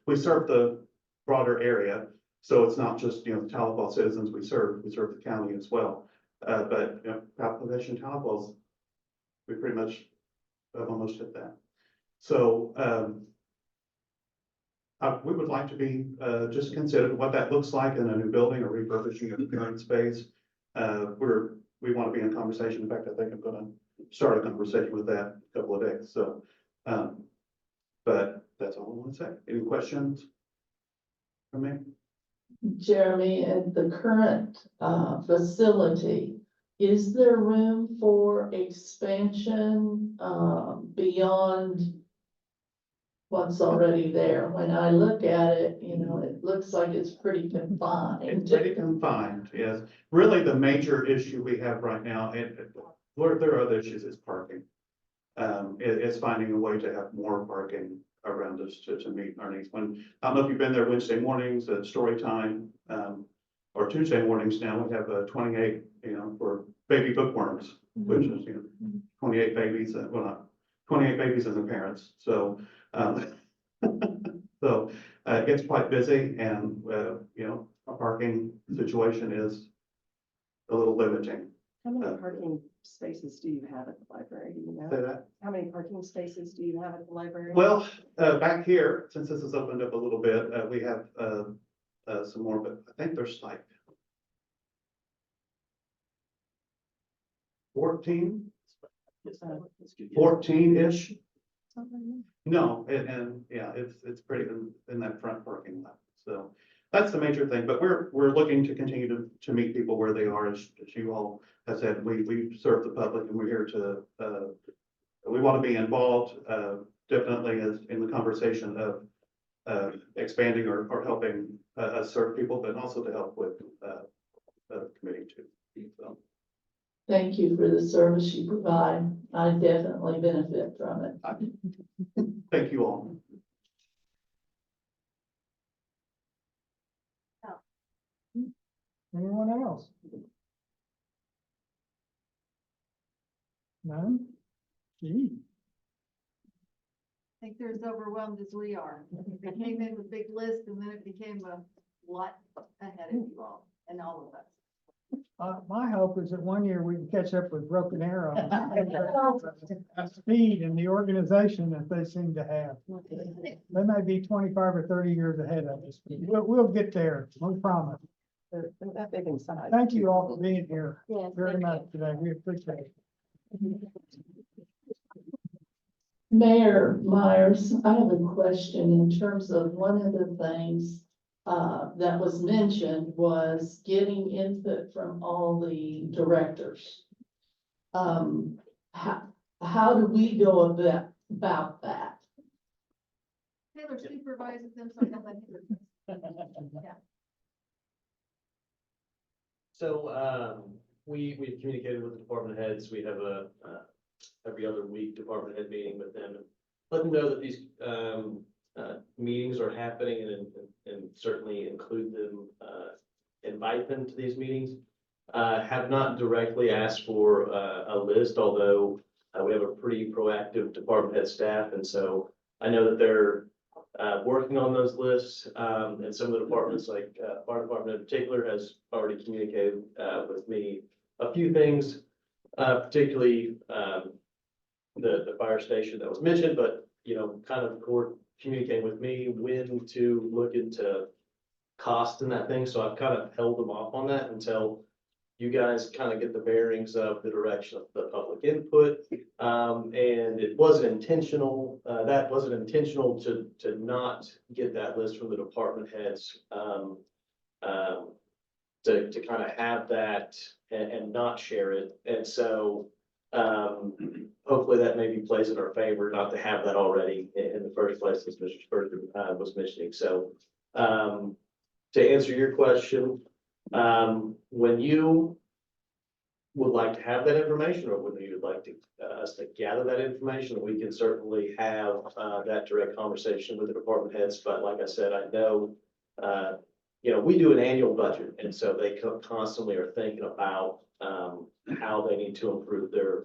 we serve the broader area. So it's not just, the Tahlequah citizens we serve the county as well. But population Tahlequah's, we pretty much have almost hit that. So we would like to be just consider what that looks like in a new building or refurbishing of the current space. We want to be in conversation. In fact, I think I'm going to start a conversation with that in a couple of days. So, but that's all I want to say. Any questions from me? Jeremy, at the current facility, is there room for expansion beyond what's already there? When I look at it, it looks like it's pretty confined. It's pretty confined, yes. Really, the major issue we have right now, and there are other issues, is parking. It's finding a way to have more parking around us to meet our needs. I don't know if you've been there Wednesday mornings at story time, or Tuesday mornings now, we have 28, for baby bookworms, which is, 28 babies, well, not 28 babies and their parents. So, it gets quite busy and, our parking situation is a little limiting. How many parking spaces do you have at the library? Do you know? Say that? How many parking spaces do you have at the library? Well, back here, since this has opened up a little bit, we have some more, but I think there's like 14-ish. No, and yeah, it's pretty in that front parking lot. So that's the major thing, but we're looking to continue to meet people where they are, as you all have said, we serve the public and we're here to, we want to be involved, definitely as in the conversation of expanding or helping us serve people, but also to help with the committee too. So, Thank you for the service you provide. I definitely benefit from it. thank you all. Anyone else? None? Gee, I think they're as overwhelmed as we are. They came in with a big list and then it became a lot ahead of you all and all of us. my hope is that one year we can catch up with Broken Arrow. Speed and the organization that they seem to have. They may be 25 or 30 years ahead of us. We'll get there, we promise. They're that big inside. Thank you all for being here Yes, very thank you. much today. We appreciate it. Mayor Myers, I have a question in terms of one of the things that was mentioned was getting input from all the directors. How do we go about that? Taylor supervises them, so I don't let him. Yeah. So, we've communicated with the department heads. We have a, every other week department head meeting with them. And let them know that these, meetings are happening and certainly include them, invite them to these meetings. Have not directly asked for, a list, although, we have a pretty proactive department head staff. And so I know that they're, working on those lists, and some of the departments, like fire department in particular, has already communicated with me a few things, particularly the fire station that was mentioned, but kind of communicating with me when to look into cost and that thing. So I've kind of held them off on that until you guys kind of get the bearings of the direction of the public input. And it wasn't intentional, that wasn't intentional to not get that list from the department heads. To kind of have that and not share it. And so, hopefully that maybe plays in our favor, not to have that already in the first place, as Mr. Spurgeon was mentioning. So, to answer your question, when you would like to have that information, or when you'd like to, us to gather that information, we can certainly have, that direct conversation with the department heads. But like I said, I know, we do an annual budget, and so they constantly are thinking about, how they need to improve their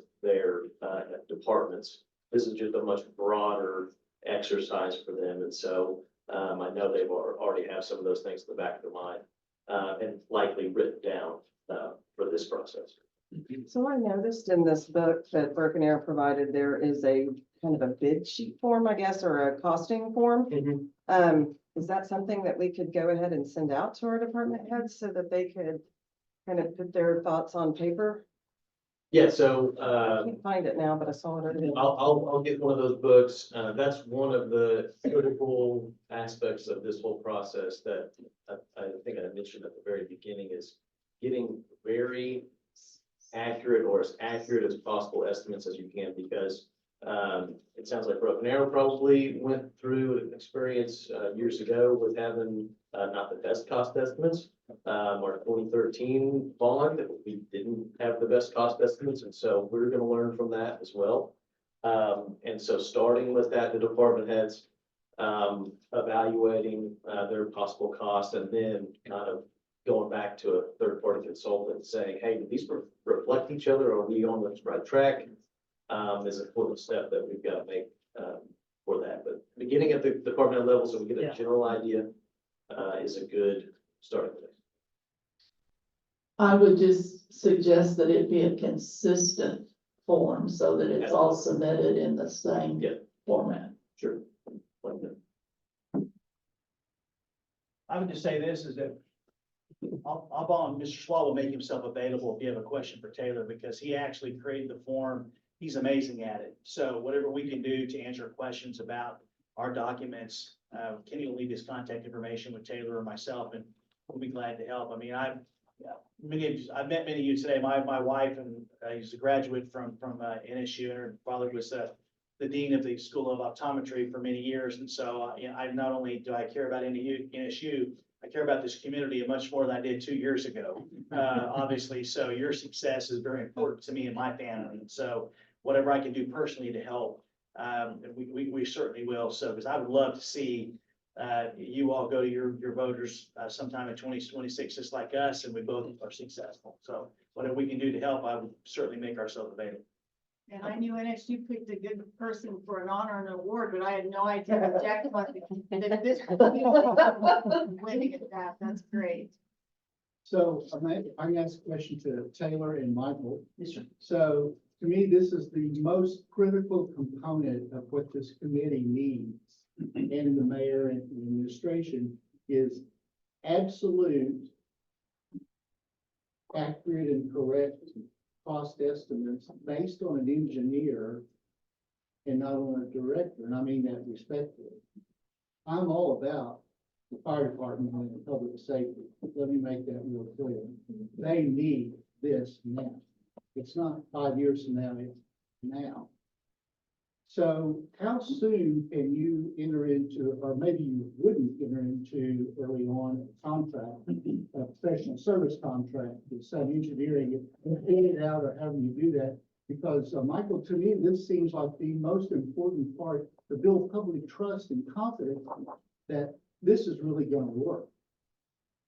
departments. This is just a much broader exercise for them. And so, I know they've already have some of those things in the back of their mind, and likely written down, for this process. So I noticed in this book that Broken Arrow provided, there is a kind of a bid sheet form, I guess, or a costing form. Is that something that we could go ahead and send out to our department heads so that they could kind of put their thoughts on paper? Yeah, so, I can't find it now, but I saw it earlier. I'll get one of those books. That's one of the critical aspects of this whole process that I think I mentioned at the very beginning, is getting very accurate, or as accurate as possible, estimates as you can, because it sounds like Broken Arrow probably went through an experience years ago with having not the best cost estimates. Our 2013 bond, we didn't have the best cost estimates, and so we're going to learn from that as well. And so starting with that, the department heads evaluating their possible costs, and then kind of going back to a third-party consultant saying, hey, do these reflect each other? Are we on the right track? Is an important step that we've got to make for that. But beginning at the department level, so we get a general idea, is a good starting place. I would just suggest that it be a consistent form so that it's all submitted in the same format. Sure. I would just say this is that I'll bond Mr. Swall will make himself available if you have a question for Taylor, because he actually created the form. He's amazing at it. So whatever we can do to answer questions about our documents, Kenny will leave his contact information with Taylor or myself, and we'll be glad to help. I mean, I've met many of you today. My wife and is a graduate from NSU, and her father was the dean of the School of Optometry for many years. And so, I not only do I care about NSU, I care about this community much more than I did 2 years ago, obviously. So your success is very important to me and my family. And so whatever I can do personally to help, we certainly will. So, because I would love to see you all go to your voters sometime in 2026, just like us, and we both are successful. So whatever we can do to help, I would certainly make ourselves available. And I knew NSU picked a good person for an honor and an award, but I had no idea that Jack was that this was winning at that. That's great. So I can ask a question to Taylor and Michael. Yes, sir. So to me, this is the most critical component of what this committee needs. And the mayor and the administration is absolute, accurate and correct cost estimates based on an engineer and not on a director, and I mean that respectfully. I'm all about the fire department and public safety. Let me make that real clear. They need this now. It's not 5 years from now, it's now. So how soon can you enter into, or maybe you wouldn't enter into early on a contract, a professional service contract with some engineering, get it out or however you do that? Because Michael, to me, this seems like the most important part to build public trust and confidence that this is really going to work.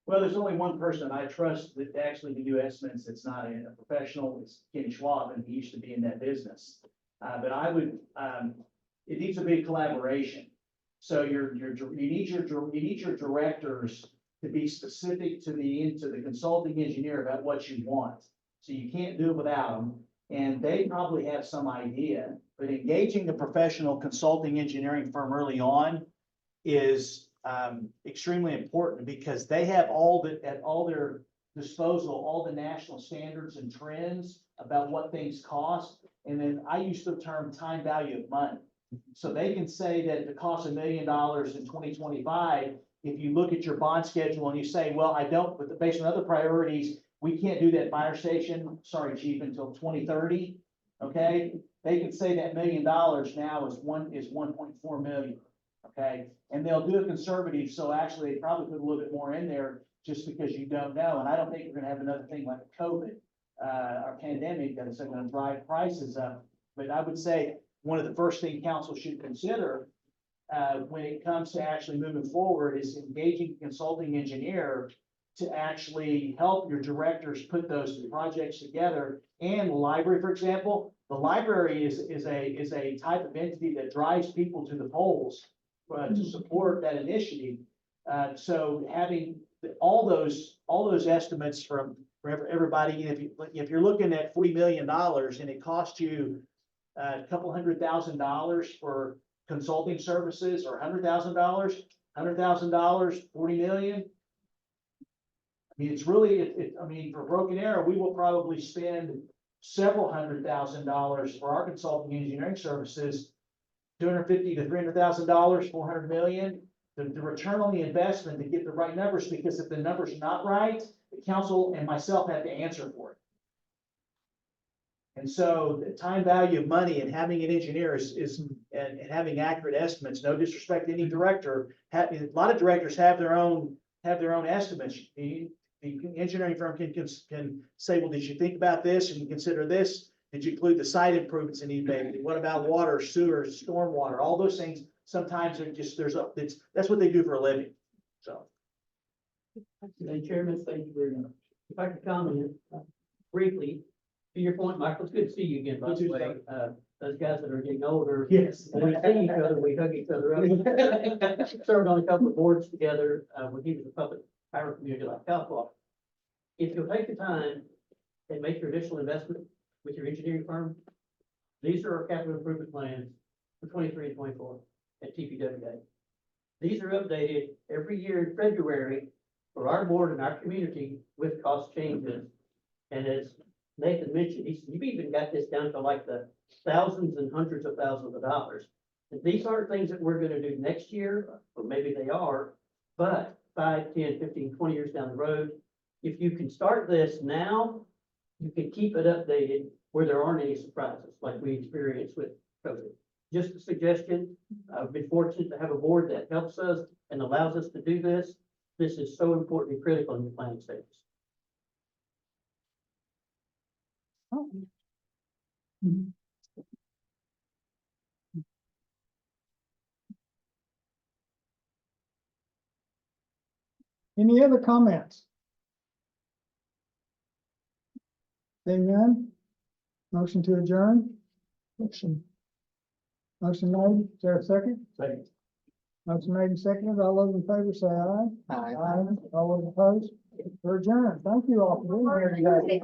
Well, there's only one person I trust that actually can do estimates. It's not a professional. It's Kenny Schwab, and he used to be in that business. But I would, it needs to be a collaboration. So you need your directors to be specific to the consulting engineer about what you want. So you can't do it without them. And they probably have some idea, but engaging the professional consulting engineering firm early on is extremely important, because they have at all their disposal, all the national standards and trends about what things cost. And then I use the term time value of money. So they can say that it costs $1 million in 2025. If you look at your bond schedule and you say, well, I don't, but based on other priorities, we can't do that fire station, sorry, chief, until 2030. Okay, they can say that $1 million now is 1.4 million. Okay, and they'll do a conservative, so actually they probably put a little bit more in there just because you don't know. And I don't think we're gonna have another thing like COVID, or pandemic that is gonna drive prices up. But I would say one of the first things council should consider when it comes to actually moving forward is engaging a consulting engineer to actually help your directors put those projects together. And the library, for example, the library is a type of entity that drives people to the polls to support that initiative. So having all those estimates for everybody, if you're looking at $40 million and it costs you a couple $100,000 for consulting services, or $100,000, 40 million. I mean, it's really, I mean, for Broken Arrow, we will probably spend several $100,000 for our consulting engineering services, $250,000 to $300,000, 400 million. The return on the investment to get the right numbers, because if the number's not right, the council and myself have to answer for it. And so the time value of money and having an engineer and having accurate estimates, no disrespect to any director, a lot of directors have their own estimates. The engineering firm can say, well, did you think about this and consider this? Did you include the site improvements that need made? What about water, sewer, stormwater, all those things? Sometimes they're just, that's what they do for a living, so. Mr. Chairman, thank you very much. If I could comment briefly, to your point, Michael, it's good to see you again, by the way. Those guys that are getting older. Yes. When we see each other, we hug each other up. Served on a couple of boards together, when he was a public power community like Calpha. If you'll take the time and make your initial investment with your engineering firm, these are our capital improvement plans for 23 and 24 at TPWA. These are updated every year in February for our board and our community with cost changes. And as Nathan mentioned, you've even got this down to like the thousands and hundreds of thousands of dollars. These aren't things that we're gonna do next year, or maybe they are, but 5, 10, 15, 20 years down the road, if you can start this now, you can keep it updated where there aren't any surprises like we experienced with COVID. Just a suggestion. I've been fortunate to have a board that helps us and allows us to do this. This is so important and critical in the planning stages. Any other comments? Seeing none? Motion to adjourn? Motion. Motion made, is there a second? Second. Motion made and seconded, all those in favor say aye. Aye. All those opposed? We're adjourned. Thank you all for being here today.